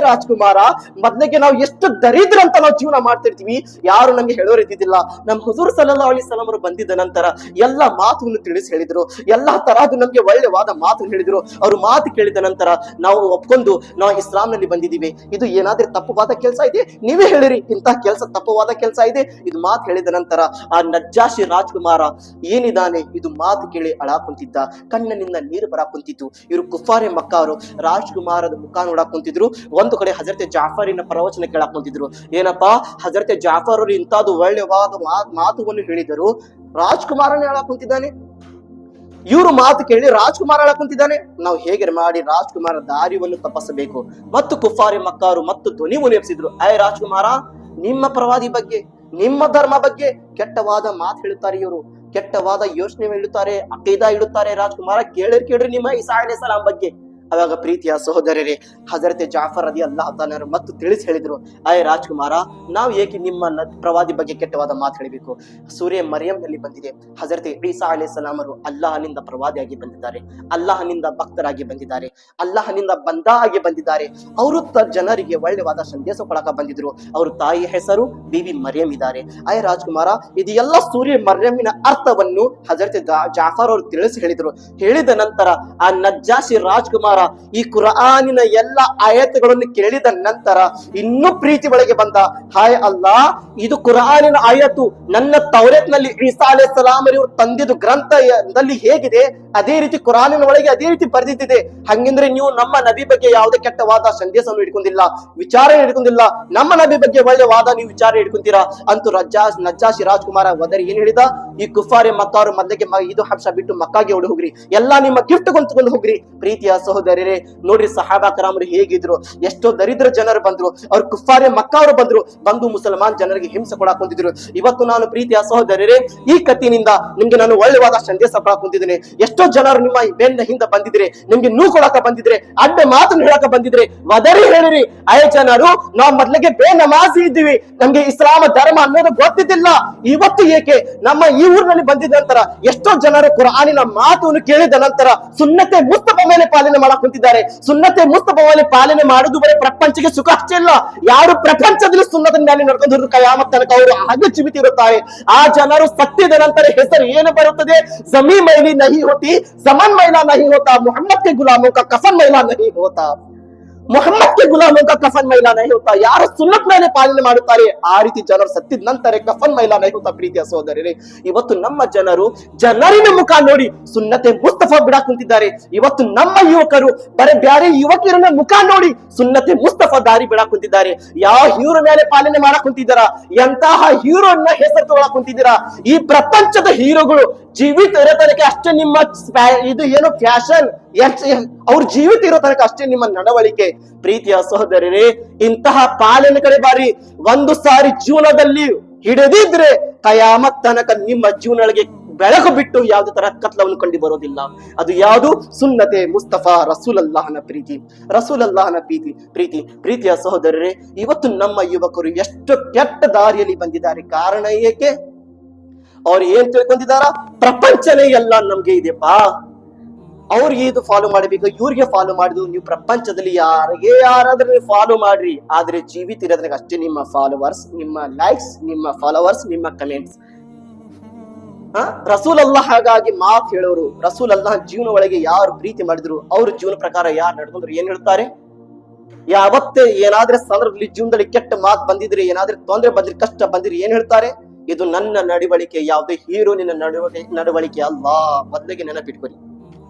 ರಾಜ್ಕುಮಾರ, ಮೊದಲಿಗೆ ನಾವು ಎಷ್ಟು ದರಿದ್ರ ಅಂತ ನಾವು ಜೀವನ ಮಾಡ್ತಿರ್ತೀವಿ, ಯಾರು ನಮ್ಗೆ ಹೇಳೋರು ಇದ್ದಿದ್ದಿಲ್ಲ. ನಮ್ಮ ಹುಜೂರ್ ಸಲ್ಲಲ್ಲಾಹು ಅಲೈಹಿ ವಸಲ್ಲಂ ಅವರು ಬಂದಿದ್ದ ನಂತರ ಎಲ್ಲ ಮಾತನ್ನು ತಿಳಿಸಿ ಹೇಳಿದ್ರು, ಎಲ್ಲಾ ತರಹದ್ದು ನಮ್ಗೆ ಒಳ್ಳೆವಾದ ಮಾತು ಹೇಳಿದ್ರು. ಅವ್ರು ಮಾತು ಕೇಳಿದ ನಂತರ ನಾವು ಒಪ್ಕೊಂಡು ನಾವು ಇಸ್ಲಾಂನಲ್ಲಿ ಬಂದಿದ್ದೀವಿ. ಇದು ಏನಾದ್ರೂ ತಪ್ಪವಾದ ಕೆಲಸ ಇದೆ ನೀವೇ ಹೇಳಿರಿ, ಇಂತಹ ಕೆಲಸ ತಪ್ಪವಾದ ಕೆಲಸ ಇದೆ. ಇದು ಮಾತು ಹೇಳಿದ ನಂತರ ಆ ನಜ್ಜಾಶಿ ರಾಜ್ಕುಮಾರ ಏನಿದಾನೆ ಇದು ಮಾತು ಕೇಳಿ ಅಳಾಕುಂತಿದ್ದ, ಕಣ್ಣಿನಿಂದ ನೀರು ಬರಾಕುಂತಿತ್ತು. ಇವರು ಕುಫಾರೆ ಮಕ್ಕಾರು ರಾಜ್ಕುಮಾರದ ಮುಖ ನೋಡಾಕ್ ಕುಂತಿದ್ರು. ಒಂದು ಕಡೆ ಹಜರತೆ ಜಾಫರಿನ ಪ್ರವಚನ ಕೇಳಾಕ್ ಕುಂತಿದ್ರು. ಏನಪ್ಪಾ, ಹಜರತೆ ಜಾಫರ್ ಅವರು ಇಂತಹದ್ದು ಒಳ್ಳೆವಾದ ಮಾತುವನ್ನು ಹೇಳಿದರು, ರಾಜ್ಕುಮಾರನೇ ಹೇಳಾಕ್ ಕುಂತಿದ್ದಾನೆ. ಇವರು ಮಾತು ಕೇಳಿ ರಾಜ್ಕುಮಾರ ಹೇಳಾಕ್ ಕುಂತಿದ್ದಾನೆ. ನಾವು ಹೇಗೆ ಮಾಡಿ ರಾಜ್ಕುಮಾರ ದಾರಿಯನ್ನು ತಪ್ಪಿಸಬೇಕು ಮತ್ತು ಕುಫಾರಿ ಮಕ್ಕಾರು ಮತ್ತು ಧ್ವನಿ ಮುನಿಸಿದ್ರು. ರಾಜ್ಕುಮಾರ, ನಿಮ್ಮ ಪ್ರವಾದಿ ಬಗ್ಗೆ, ನಿಮ್ಮ ಧರ್ಮ ಬಗ್ಗೆ ಕೆಟ್ಟವಾದ ಮಾತು ಹೇಳುತ್ತಾರೆ, ಇವರು ಕೆಟ್ಟವಾದ ಯೋಚನೆ ಹೇಳುತ್ತಾರೆ, ಅಕೀದಾ ಇಡುತ್ತಾರೆ. ರಾಜ್ಕುಮಾರ, ಕೇಳ್ರಿ ನಿಮ್ಮ ಈಸಾ ಅಲೈಹಿಸ್ಸಲಾಂ ಬಗ್ಗೆ. ಅವಾಗ ಪ್ರೀತಿಯ ಸಹೋದರರೇ, ಹಜರತೆ ಜಾಫರ್ ರದಿಯಲ್ಲಾಹು ತಾಲಾ ಮತ್ತು ತಿಳಿಸಿ ಹೇಳಿದ್ರು, ರಾಜ್ಕುಮಾರ, ನಾವು ಏಕೆ ನಿಮ್ಮ ಪ್ರವಾದಿ ಬಗ್ಗೆ ಕೆಟ್ಟವಾದ ಮಾತು ಹೇಳಬೇಕು? ಸೂರ್ಯ ಮರಿಯಂನಲ್ಲಿ ಬಂದಿದೆ, ಹಜರತೆ ಈಸಾ ಅಲೈಹಿಸ್ಸಲಾಂ ಅವರು ಅಲ್ಲಾಹನಿಂದ ಪ್ರವಾದಿಯಾಗಿ ಬಂದಿದ್ದಾರೆ, ಅಲ್ಲಾಹನಿಂದ ಭಕ್ತರಾಗಿ ಬಂದಿದ್ದಾರೆ, ಅಲ್ಲಾಹನಿಂದ ಬಂದ ಆಗಿ ಬಂದಿದ್ದಾರೆ. ಅವರು ಜನರಿಗೆ ಒಳ್ಳೆವಾದ ಸಂದೇಶ ಕೊಡಕ ಬಂದಿದ್ರು. ಅವರು ತಾಯಿ ಹೆಸರು ಬಿಬಿ ಮರಿಯಂ ಇದ್ದಾರೆ. ರಾಜ್ಕುಮಾರ, ಇದು ಎಲ್ಲ ಸೂರ್ಯ ಮರಿಯಮಿನ ಅರ್ಥವನ್ನು ಹಜರತೆ ಜಾಫರ್ ಅವರು ತಿಳಿಸಿ ಹೇಳಿದ್ರು. ಹೇಳಿದ ನಂತರ ಆ ನಜ್ಜಾಶಿ ರಾಜ್ಕುಮಾರ ಈ ಕುರಾನಿನ ಎಲ್ಲ ಆಯತುಗಳನ್ನು ಕೇಳಿದ ನಂತರ ಇನ್ನೂ ಪ್ರೀತಿ ಒಳಗೆ ಬಂದ. ಹಾಯ್ ಅಲ್ಲಾ, ಇದು ಕುರಾನಿನ ಆಯತು ನನ್ನ ತೌರೇತ್ನಲ್ಲಿ ಈಸಾ ಅಲೈಹಿಸ್ಸಲಾಂ ಅವರು ತಂದಿದ್ದು ಗ್ರಂಥದಲ್ಲಿ ಹೇಗಿದೆ ಅದೇ ರೀತಿ ಕುರಾನಿನ ಒಳಗೆ ಅದೇ ರೀತಿ ಬರೆದಿದ್ದಿದೆ. ಹಂಗಂದ್ರೆ ನೀವು ನಮ್ಮ ನಬಿ ಬಗ್ಗೆ ಯಾವುದೇ ಕೆಟ್ಟವಾದ ಸಂದೇಶವನ್ನು ಹಿಡ್ಕೊಂಡಿಲ್ಲ, ವಿಚಾರ ಹಿಡ್ಕೊಂಡಿಲ್ಲ, ನಮ್ಮ ನಬಿ ಬಗ್ಗೆ ಒಳ್ಳೆ ವಾದ ನೀವು ವಿಚಾರ ಹಿಡ್ಕೊಂತೀರಾ ಅಂತೂ ನಜ್ಜಾಶಿ ರಾಜ್ಕುಮಾರ ವದರಿ ಏನ್ ಹೇಳಿದ, ಈ ಕುಫಾರಿ ಮಕ್ಕಾರು ಮೊದಲಿಗೆ ಇದು ಹಬ್ಷ ಬಿಟ್ಟು ಮಕ್ಕಾಗೆ ಓಡಿ ಹೋಗ್ರಿ, ಎಲ್ಲಾ ನಿಮ್ಮ ಗಿಫ್ಟ್ ಕೊಂಡ್ಕೊಂಡು ಹೋಗ್ರಿ. ಪ್ರೀತಿಯ ಸಹೋದರರೇ, ನೋಡ್ರಿ ಸಹಾಬಾ ಕರಾಮರು ಹೇಗಿದ್ರು, ಎಷ್ಟೋ ದರಿದ್ರ ಜನರು ಬಂದ್ರು, ಅವ್ರು ಕುಫಾರಿ ಮಕ್ಕಾವರು ಬಂದು ಮುಸಲ್ಮಾನ್ ಜನರಿಗೆ ಹಿಂಸೆ ಕೊಡಾಕ್ ಕುಂತಿದ್ರು. ಇವತ್ತು ನಾನು ಪ್ರೀತಿಯ ಸಹೋದರರೇ ಈ ಕತ್ತಿನಿಂದ ನಿಮ್ಗೆ ನಾನು ಒಳ್ಳೆವಾದ ಸಂದೇಶ ಕೊಡಾಕ್ ಕುಂತಿದ್ದೇನೆ. ಎಷ್ಟೋ ಜನರು ನಿಮ್ಮ ಬೆನ್ನ ಹಿಂದೆ ಬಂದಿದ್ರೆ, ನಿಮ್ಗೆ ನೂ ಕೊಡಾಕ ಬಂದಿದ್ರೆ, ಅಡ್ಡ ಮಾತನ್ನು ಹೇಳಕ ಬಂದಿದ್ರೆ ವದರಿ ಹೇಳಿರಿ. ಜನರು ನಾವು ಮೊದಲಿಗೆ ಬೇನಮಾಜಿ ಇದ್ದೀವಿ, ನಮ್ಗೆ ಇಸ್ಲಾಮ ಧರ್ಮ ಅನ್ನೋದು ಗೊತ್ತಿದ್ದಿಲ್ಲ. ಇವತ್ತು ಏಕೆ ನಮ್ಮ ಈ ಊರಿನಲ್ಲಿ ಬಂದಿದ ನಂತರ ಎಷ್ಟೋ ಜನರು ಕುರಾನಿನ ಮಾತನ್ನು ಕೇಳಿದ ನಂತರ ಸುನ್ನತೆ ಮುಸ್ತಫಾ ಮೇಲೆ ಪಾಲನೆ ಮಾಡಕ್ ಕುಂತಿದ್ದಾರೆ. ಸುನ್ನತೆ ಮುಸ್ತಫಾ ಮೇಲೆ ಪಾಲನೆ ಮಾಡುದು ಬರೀ ಪ್ರಪಂಚಕ್ಕೆ ಸುಖ ಅಷ್ಟೇ ಇಲ್ಲ, ಯಾರು ಪ್ರಪಂಚದಲ್ಲಿ ಸುನ್ನತ ಮೇಲೆ ನಡ್ಕೊಂಡು ಕಯಾಮತ್ ತನಕ ಅವರು ಹಾಗೆ ಜೀವಿತಿರುತ್ತಾರೆ. ಆ ಜನರು ಸತ್ತಿದ ನಂತರ ಹೆಸರು ಏನು ಬರುತ್ತದೆ? ಜಮೀನ್ ಮೈಲಿ ನಹಿ ಹೋತಿ, ಜಮನ್ ಮೈಲಾ ನಹಿ ಹೋತಾ, ಮೊಹಮ್ಮದ್ ಕೆ ಗುಲಾಮೋं का ಕಫನ್ ಮೈಲಾ ನಹಿ ಹೋತಾ, ಮೊಹಮ್ಮದ್ ಕೆ ಗುಲಾಮೋं का ಕಫನ್ ಮೈಲಾ ನಹಿ ಹೋತಾ. ಯಾರು ಸುನ್ನತ್ ಮೇಲೆ ಪಾಲನೆ ಮಾಡುತ್ತಾರೆ ಆ ರೀತಿ ಜನರು ಸತ್ತಿದ ನಂತರ ಕಫನ್ ಮೈಲಾ ನಹಿ ಹೋತಾ. ಪ್ರೀತಿಯ ಸಹೋದರರೇ, ಇವತ್ತು ನಮ್ಮ ಜನರು ಜನರಿನ ಮುಖ ನೋಡಿ ಸುನ್ನತೆ ಮುಸ್ತಫಾ ಬಿಡಾಕ್ ಕುಂತಿದ್ದಾರೆ. ಇವತ್ತು ನಮ್ಮ ಯುವಕರು ಬರೀ ಬ್ಯಾರೆ ಯುವಕರನ್ನ ಮುಖ ನೋಡಿ ಸುನ್ನತೆ ಮುಸ್ತಫಾ ದಾರಿ ಬಿಡಾಕ್ ಕುಂತಿದ್ದಾರೆ. ಯಾವ ಹೀರೋ ಮೇಲೆ ಪಾಲನೆ ಮಾಡಕ್ ಕುಂತಿದ್ದಾರ? ಎಂತಹ ಹೀರೋನ ಹೆಸರು ತಗೊಳಕ್ ಕುಂತಿದ್ದೀರಾ? ಈ ಪ್ರಪಂಚದ ಹೀರೋಗಳು ಜೀವಿತ ಇರೋ ತನಕ ಅಷ್ಟೇ ನಿಮ್ಮ ಇದು ಏನು ಫ್ಯಾಷನ್, ಅವ್ರ ಜೀವಿತ ಇರೋ ತನಕ ಅಷ್ಟೇ ನಿಮ್ಮ ನಡವಳಿಕೆ. ಪ್ರೀತಿಯ ಸಹೋದರರೇ, ಇಂತಹ ಪಾಲನೆ ಕಡೆ ಬಾರಿ ಒಂದು ಸಾರಿ ಜೀವನದಲ್ಲಿ ಹಿಡಿದಿದ್ರೆ ಕಯಾಮತ್ ತನಕ ನಿಮ್ಮ ಜೀವನಗಳಿಗೆ ಬೆಳಕು ಬಿಟ್ಟು ಯಾವುದೇ ತರ ಕತ್ಲವನ್ನು ಕಂಡು ಬರೋದಿಲ್ಲ. ಅದು ಯಾವುದು? ಸುನ್ನತೆ ಮುಸ್ತಫಾ ರಸೂಲಲ್ಲಾಹನ ಪ್ರೀತಿ, ರಸೂಲಲ್ಲಾಹನ ಪ್ರೀತಿ. ಪ್ರೀತಿಯ ಸಹೋದರರೇ, ಇವತ್ತು ನಮ್ಮ ಯುವಕರು ಎಷ್ಟು ಕೆಟ್ಟ ದಾರಿಯಲ್ಲಿ ಬಂದಿದ್ದಾರೆ. ಕಾರಣ ಏಕೆ? ಅವ್ರು ಏನ್ ತಿಳ್ಕೊಂಡಿದಾರ? ಪ್ರಪಂಚನೇ ಎಲ್ಲ ನಮ್ಗೆ ಇದೆಪಾ, ಅವ್ರಿಗೆ ಇದು ಫಾಲೋ ಮಾಡಬೇಕು, ಇವ್ರಿಗೆ ಫಾಲೋ ಮಾಡುದು. ನೀವು ಪ್ರಪಂಚದಲ್ಲಿ ಯಾರಾದ್ರೂ ಫಾಲೋ ಮಾಡ್ರಿ, ಆದ್ರೆ ಜೀವಿತ ಇರೋದ್ರಾಗ ಅಷ್ಟೇ ನಿಮ್ಮ ಫಾಲೋವರ್ಸ್, ನಿಮ್ಮ ಲೈಕ್ಸ್, ನಿಮ್ಮ ಫಾಲೋವರ್ಸ್, ನಿಮ್ಮ ಕಮೆಂಟ್ಸ್. ರಸೂಲ್ ಅಲ್ಲಾಹ್ ಹಾಗಾಗಿ ಮಾತು ಹೇಳೋರು, ರಸೂಲ್ ಅಲ್ಲಾಹ್ ಜೀವನ ಒಳಗೆ ಯಾರು ಪ್ರೀತಿ ಮಾಡಿದ್ರು, ಅವ್ರ ಜೀವನ ಪ್ರಕಾರ ಯಾರು ನಡ್ಕೊಂಡ್ರು ಏನ್ ಹೇಳ್ತಾರೆ? ಯಾವತ್ತೇ ಏನಾದ್ರೆ ಸಂದರ್ಭದಲ್ಲಿ ಜೀವನದಲ್ಲಿ ಕೆಟ್ಟ ಮಾತು ಬಂದಿದ್ರೆ, ಏನಾದ್ರೆ ತೊಂದರೆ ಬಂದ್ರೆ, ಕಷ್ಟ ಬಂದಿದ್ರೆ ಏನ್ ಹೇಳ್ತಾರೆ? ಇದು ನನ್ನ ನಡವಳಿಕೆ, ಯಾವುದೇ ಹೀರೋನಿನ ನಡವಳಿಕೆ ಅಲ್ಲ. ಮೊದಲಿಗೆ ನೆನಪಿಟ್ಕೊರಿ,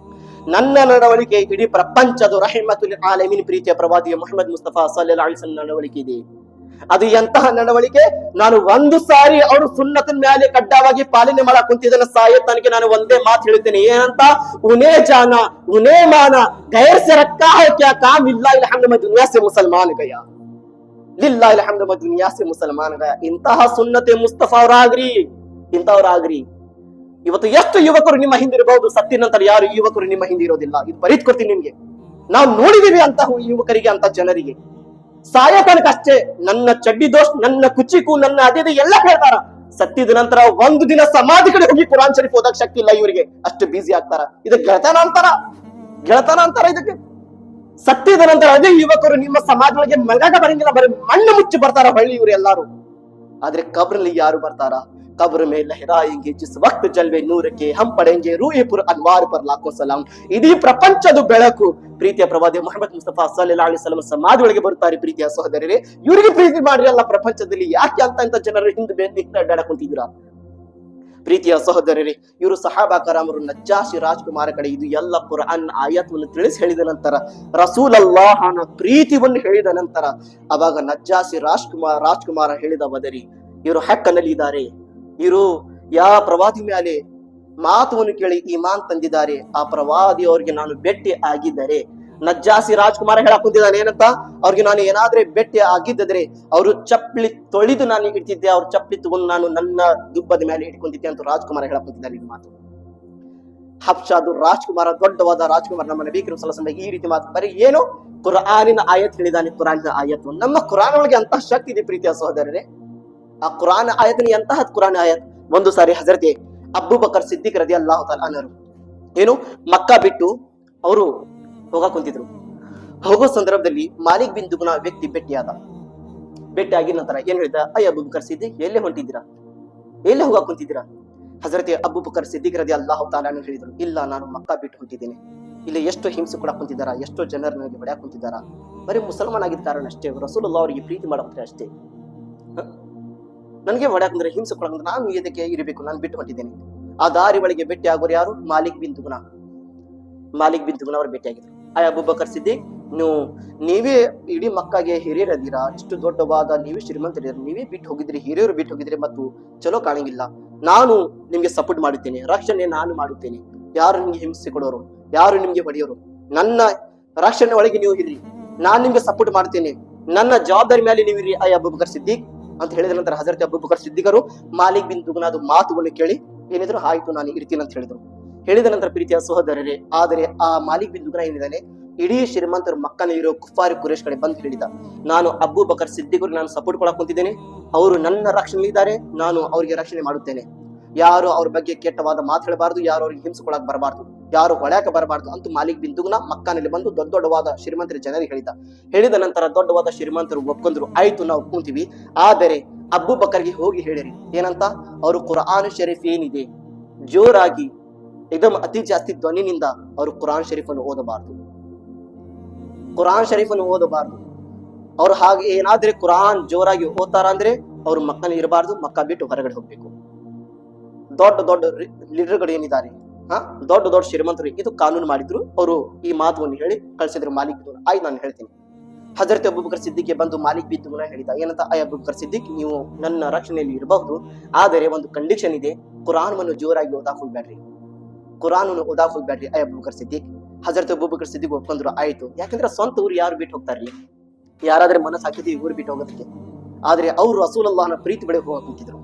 ನನ್ನ ನಡವಳಿಕೆ ಇಡೀ ಪ್ರಪಂಚದ ರಹಿಮತುಲ್ ಆಲಮೀನ್ ಪ್ರೀತಿಯ ಪ್ರವಾದಿಯ ಮುಹಮ್ಮದ್ ಮುಸ್ತಫಾ ಸಲ್ಲಲ್ಲಾಹು ಅಲೈಹಿ ವಸಲ್ಲಂ ನಡವಳಿಕೆ ಇದೆ. ಅದು ಎಂತಹ ನಡವಳಿಕೆ. ನಾನು ಒಂದು ಸಾರಿ ಅವರು ಸುನ್ನತಿನ ಮೇಲೆ ಕಡ್ಡಾಯವಾಗಿ ಪಾಲನೆ ಮಾಡಕ್ ಕುಂತಿದ್ದನ ಸಾಯೋ ತನಕ ನಾನು ಒಂದೇ ಮಾತು ಹೇಳ್ತೇನೆ, ಏನಂತ? ಉನೇ ಜಾನ ಉನೇ ಮಾನ ಗೈರ್ से रखा है क्या काम लिल्लाहि अलहम्द मैं दुनिया से मुसलमान गया, लिल्लाहि अलहम्द मैं दुनिया से मुसलमान गया. ಇಂತಹ ಸುನ್ನತೆ ಮುಸ್ತಫಾ ಅವರಾಗ್ರಿ, ಇಂಥವ್ರಾಗ್ರಿ. ಇವತ್ತು ಎಷ್ಟು ಯುವಕರು ನಿಮ್ಮ ಹಿಂದಿರಬಹುದು, ಸತ್ತಿನ ನಂತರ ಯಾರು ಯುವಕರು ನಿಮ್ಮ ಹಿಂದಿರೋದಿಲ್ಲ. ಇದು ಬರೀತ್ಕೊಡ್ತೀನಿ ನಿಮ್ಗೆ. ನಾವು ನೋಡಿದೀವಿ ಅಂತಹ ಯುವಕರಿಗೆ, ಅಂತ ಜನರಿಗೆ ಸಾಯೋ ತನಕ ಅಷ್ಟೇ ನನ್ನ ಚಡ್ಡಿ ದೋಷ್, ನನ್ನ ಕುಚಿಕು, ನನ್ನ ಅದೇ ಎಲ್ಲ ಹೇಳ್ತಾರ. ಸತ್ತಿದ ನಂತರ ಒಂದು ದಿನ ಸಮಾಧಿ ಕಡೆ ಹೋಗಿ ಕುರಾನ್ ಶರೀಫ್ ಓದಕ್ ಶಕ್ತಿ ಇಲ್ಲ ಇವರಿಗೆ, ಅಷ್ಟು ಬಿಸಿ ಆಗ್ತಾರ. ಇದು ಗೆಳತನ ಅಂತಾರ, ಗೆಳತನ ಅಂತಾರ ಇದಕ್ಕೆ. ಸತ್ತಿದ ನಂತರ ಅದೇ ಯುವಕರು ನಿಮ್ಮ ಸಮಾಜದೊಳಗೆ ಮಲಗಾಕ ಬರಂಗಿಲ್ಲ, ಬರೀ ಮಣ್ಣು ಮುಚ್ಚಿ ಬರ್ತಾರ ಹಳ್ಳಿ ಇವರು ಎಲ್ಲಾರು. ಆದ್ರೆ ಕಬ್ರಲ್ಲಿ ಯಾರು ಬರ್ತಾರ? कब्र में लहराएंगे जिस वक्त जलवे नूर के हम पढ़ेंगे रूए पुर अनवार पर लाखों सलाम. इदी ಪ್ರಪಂಚದ ಬೆಳಕು ಪ್ರೀತಿಯ ಪ್ರವಾದಿ ಮುಹಮ್ಮದ್ ಮುಸ್ತಫಾ ಸಲ್ಲಲ್ಲಾಹು ಅಲೈಹಿ ವಸಲ್ಲಂ ಸಮಾಧಿ ಒಳಗೆ ಬರ್ತಾರೆ. ಪ್ರೀತಿಯ ಸಹೋದರರೇ, ಇವರಿಗೆ ಪ್ರೀತಿ ಮಾಡ್ರಿ ಅಲ್ಲ ಪ್ರಪಂಚದಲ್ಲಿ ಯಾಕೆ ಅಂತ ಜನರು ಹಿಂದೆ ಬೆಂದಿ ಅಡ್ಡಾಡಕ್ ಕುಂತಿದ್ದೀರಾ? ಪ್ರೀತಿಯ ಸಹೋದರರೇ, ಇವರು ಸಹಾಬಾ ಕರಾಮರು ನಜ್ಜಾಶಿ ರಾಜ್ಕುಮಾರ ಕಡೆ ಇದು ಎಲ್ಲ ಕುರ್ಆನ್ ಆಯತ್ವನ್ನು ತಿಳಿಸಿ ಹೇಳಿದ ನಂತರ, ರಸೂಲಲ್ಲಾಹನ ಪ್ರೀತಿಯನ್ನು ಹೇಳಿದ ನಂತರ, ಅವಾಗ ನಜ್ಜಾಶಿ ರಾಜ್ಕುಮಾರ ಹೇಳಿದ ಬದರಿ ಇವರು ಹಕ್ಕನಲ್ಲಿ ಇದ್ದಾರೆ, ಇವರು ಯಾವ ಪ್ರವಾದಿ ಮೇಲೆ ಮಾತುವನ್ನು ಕೇಳಿ ಈಮಾನ್ ತಂದಿದ್ದಾರೆ, ಆ ಪ್ರವಾದಿ ಅವ್ರಿಗೆ ನಾನು ಭೇಟಿ ಆಗಿದ್ದರೆ, ನಜ್ಜಾಸಿ ರಾಜ್ಕುಮಾರ ಹೇಳಕ್ ಕುಂತಿದ್ದಾನೆ ಏನಂತ? ಅವ್ರಿಗೆ ನಾನು ಏನಾದ್ರೆ ಭೇಟಿ ಆಗಿದ್ದರೆ ಅವರು ಚಪ್ಪಲಿ ತೊಳೆದು ನಾನು ಇಡ್ತಿದ್ದೆ, ಅವ್ರ ಚಪ್ಪಲಿ ತಗೊಂಡು ನಾನು ನನ್ನ ದುಬ್ಬದ ಮೇಲೆ ಇಟ್ಕೊಂಡಿದ್ದೆ ಅಂತ ರಾಜ್ಕುಮಾರ ಹೇಳಕ್ ಕುಂತಿದ್ದಾರೆ. ಈ ಮಾತು ಹಬ್ಷಾದು ರಾಜ್ಕುಮಾರ, ದೊಡ್ಡವಾದ ರಾಜ್ಕುಮಾರ, ನಮ್ಮ ನಬಿ ಕರೀಮ್ ಸಲ್ಲಲ್ಲಾಹು ಅಲೈಹಿ ವಸಲ್ಲಂ ಈ ರೀತಿ ಮಾತು ಬರೀ ಏನು ಕುರ್ಆನಿನ ಆಯತ್ ಹೇಳಿದಾನೆ. ಕುರ್ಆನಿನ ಆಯತ್, ನಮ್ಮ ಕುರ್ಆನ್ ಒಳಗೆ ಅಂತಹ ಶಕ್ತಿ ಇದೆ ಪ್ರೀತಿಯ ಸಹೋದರರೇ. ಆ ಕುರಾನ್ ಆಯತ್ನ ಎಂತಹ ಕುರಾನ್ ಆಯತ್. ಒಂದು ಸಾರಿ ಹಜರತೆ ಅಬೂಬಕರ್ ಸಿದ್ದಿಕ್ ರದಿಯಲ್ಲಾಹು ತಆಲಾ ಅನ್ಹು ಏನು ಮಕ್ಕಾ ಬಿಟ್ಟು ಅವರು ಹೋಗಕ್ ಕುಂತಿದ್ರು. ಹೋಗೋ ಸಂದರ್ಭದಲ್ಲಿ ಮಾಲಿಕ್ ಬಿನ್ ದುಗ್ನಾ ವ್ಯಕ್ತಿ ಭೇಟಿ ಆಗಿದ ನಂತರ ಏನ್ ಹೇಳಿದ? ಅಯ್ಯ ಅಬೂಬಕರ್ ಸಿದ್ದಿಕ್, ಎಲ್ಲೇ ಹೊಂಟಿದ್ದೀರಾ, ಎಲ್ಲೇ ಹೋಗಕ್ ಕುಂತಿದ್ದೀರಾ? ಹಜರತೆ ಅಬೂಬಕರ್ ಸಿದ್ದಿಕ್ ರದಿಯಲ್ಲಾಹು ತಆಲಾ ಅನ್ಹು ಹೇಳಿದ್ರು, ಇಲ್ಲ ನಾನು ಮಕ್ಕಾ ಬಿಟ್ಟು ಹೊಂಟಿದ್ದೇನೆ. ಇಲ್ಲಿ ಎಷ್ಟು ಹಿಂಸೆ ಕೊಡಕ್ ಕುಂತಿದ್ದಾರ, ಎಷ್ಟೋ ಜನರು ನನಗೆ ಹೊಡ್ಯಾಕ್ ಕುಂತಿದ್ದಾರ. ಬರೀ ಮುಸಲ್ಮಾನ್ ಆಗಿದ್ದ ಕಾರಣ ಅಷ್ಟೇ, ರಸೂಲುಲ್ಲಾಹ್ ಅವರಿಗೆ ಪ್ರೀತಿ ಮಾಡಕ್ಕೆ ಅಷ್ಟೇ. ನನಗೆ ಹೊಡ್ಯಾಕಂದ್ರೆ ಹಿಂಸೆ ಕೊಡಕಂದ್ರೆ ನಾನು ಇದಕ್ಕೆ ಇರಬೇಕು, ನಾನು ಬಿಟ್ಟು ಹೊಂಟಿದ್ದೇನೆ. ಆ ದಾರಿ ಒಳಗೆ ಭೇಟಿ ಆಗೋರು ಯಾರು? ಮಾಲಿಕ್ ಬಿನ್ ದುಗ್ನಾ ಅವರು ಭೇಟಿ ಆಗಿದ್ರು. ಆಯ್ ಅಬೂಬಕರ್ ಸಿದ್ದಿಕ್, ನೀವೇ ಇಡೀ ಮಕ್ಕಾಗೆ ಹಿರಿಯರದಿರಾ, ಇಷ್ಟು ದೊಡ್ಡವಾದ ನೀವೇ ಶ್ರೀಮಂತರಿರ, ನೀವೇ ಬಿಟ್ಟು ಹೋಗಿದ್ರಿ, ಹಿರಿಯರು ಬಿಟ್ಟು ಹೋಗಿದ್ರಿ ಮತ್ತು ಚಲೋ ಕಾಣಂಗಿಲ್ಲ. ನಾನು ನಿಮ್ಗೆ ಸಪೋರ್ಟ್ ಮಾಡುತ್ತೇನೆ, ರಕ್ಷಣೆ ನಾನು ಮಾಡುತ್ತೇನೆ. ಯಾರು ನಿಮ್ಗೆ ಹಿಂಸೆ ಕೊಡೋರು, ಯಾರು ನಿಮ್ಗೆ ಹೊಡೆಯೋರು, ನನ್ನ ರಕ್ಷಣೆ ಒಳಗೆ ನೀವು ಇರ್ರಿ, ನಾನ್ ನಿಮ್ಗೆ ಸಪೋರ್ಟ್ ಮಾಡ್ತೇನೆ, ನನ್ನ ಜವಾಬ್ದಾರಿ ಮೇಲೆ ನೀವು ಇರ್ರಿ ಆಯ್ ಅಬೂಬಕರ್ ಸಿದ್ದಿಕ್ ಅಂತ ಹೇಳಿದ ನಂತರ ಹಜರತ್ ಅಬೂಬಕರ್ ಸಿದ್ದಿಕರು ಮಾಲಿಕ್ ಬಿನ್ ದುಗ್ನಾದು ಮಾತುಗಳನ್ನು ಕೇಳಿ ಏನಿದ್ರು, ಆಯ್ತು ನಾನು ಇರ್ತೀನಿ ಅಂತ ಹೇಳಿದ್ರು. ಹೇಳಿದ ನಂತರ ಪ್ರೀತಿಯ ಸಹೋದರರೇ, ಆದರೆ ಆ ಮಾಲಿಕ್ ಬಿನ್ ದುಗ್ನಾ ಏನಿದ್ದಾನೆ, ಇಡೀ ಶ್ರೀಮಂತರು ಮಕ್ಕಳಿರೋ ಕುಫಾರಿ ಕುರೇಶ್ ಕಡೆ ಬಂದು ಹೇಳಿದ, ನಾನು ಅಬೂಬಕರ್ ಸಿದ್ದಿಕರು ನಾನು ಸಪೋರ್ಟ್ ಕೊಡಕ್ ಕುಂತಿದ್ದೇನೆ, ಅವರು ನನ್ನ ರಕ್ಷಣೆ ಇದ್ದಾರೆ, ನಾನು ಅವರಿಗೆ ರಕ್ಷಣೆ ಮಾಡುತ್ತೇನೆ. ಯಾರು ಅವ್ರ ಬಗ್ಗೆ ಕೆಟ್ಟವಾದ ಮಾತು ಹೇಳಬಾರ್ದು, ಯಾರು ಅವ್ರಿಗೆ ಹಿಂಸೆ ಕೊಡಕ್ ಬರಬಾರ್ದು, ಯಾರು ಹೊಡ್ಯಾಕ ಬರಬಾರ್ದು ಅಂತ ಮಾಲಿಕ್ ಬಿನ್ ದುಗ್ನಾ ಮಕ್ಕಾನಲ್ಲಿ ಬಂದು ದೊಡ್ಡವಾದ ಶ್ರೀಮಂತರ ಜನರಿಗೆ ಹೇಳಿದ ನಂತರ ದೊಡ್ಡವಾದ ಶ್ರೀಮಂತರು ಒಪ್ಕೊಂಡ್ರು. ಆಯ್ತು ನಾವು ಒಪ್ಕೊಂತೀವಿ, ಆದರೆ ಅಬೂಬಕರ್ಗೆ ಹೋಗಿ ಹೇಳಿರಿ ಏನಂತ? ಅವರು ಕುರ್ಆನ್ ಶರೀಫ್ ಏನಿದೆ ಜೋರಾಗಿ ಇದಮ್ ಅತಿ ಜಾಸ್ತಿ ಧ್ವನಿನಿಂದ ಅವರು ಕುರ್ಆನ್ ಶರೀಫನ್ನು ಓದಬಾರ್ದು, ಅವ್ರು ಹಾಗೆ ಏನಾದ್ರೆ ಕುರ್ಆನ್ ಜೋರಾಗಿ ಓದ್ತಾರ ಅಂದ್ರೆ ಅವ್ರು ಮಕ್ಕಳಲ್ಲಿ ಇರಬಾರ್ದು, ಮಕ್ಕ ಬಿಟ್ಟು ಹೊರಗಡೆ ಹೋಗ್ಬೇಕು. ದೊಡ್ಡ ಲೀಡರ್ಗಳು ಏನಿದ್ದಾರೆ, ದೊಡ್ಡ ಶ್ರೀಮಂತರು ಇದು ಕಾನೂನು ಮಾಡಿದ್ರು. ಅವರು ಈ ಮಾತುವನ್ನು ಹೇಳಿ ಕಳಿಸಿದ್ರು ಮಾಲಿಕ್ ಬಿನ್. ಆಯ್ತು ನಾನು ಹೇಳ್ತೀನಿ. ಹಜರತ್ ಅಬೂಬಕರ್ ಸಿದ್ದಿಕ್ಗೆ ಬಂದು ಮಾಲಿಕ್ ಬಿನ್ ದುಗ್ನಾ ಹೇಳಿದ ಏನಂತ? ಅಯ್ಯ ಅಬೂಬಕರ್ ಸಿದ್ದಿಕ್, ನೀವು ನನ್ನ ರಕ್ಷಣೆಯಲ್ಲಿ ಇರಬಹುದು, ಆದರೆ ಒಂದು ಕಂಡೀಷನ್ ಇದೆ, ಕುರಾನ್ ಜೋರಾಗಿ ಓದಾಕ್ ಹೋಗ್ಬೇಡ್ರಿ, ಅಯ್ಯ ಅಬೂಬಕರ್ ಸಿದ್ದಿಕ್. ಹಜರತ್ ಅಬೂಬಕರ್ ಸಿದ್ದಿಕ್ ಒಪ್ಕೊಂಡ್ರು. ಆಯ್ತು, ಯಾಕಂದ್ರೆ ಸ್ವಂತ ಊರು ಯಾರು ಬಿಟ್ಟು ಹೋಗ್ತಾರ್ರಿ, ಯಾರಾದ್ರೆ ಮನಸ್ಸು ಹಾಕಿದ್ವಿ ಊರು ಬಿಟ್ಟು ಹೋಗೋದಕ್ಕೆ. ಆದ್ರೆ ಅವ್ರು ರಸೂಲುಲ್ಲಾಹನ ಪ್ರೀತಿ ಬೆಳೆ ಹೋಗಕ್ ಕುಂತಿದ್ರು,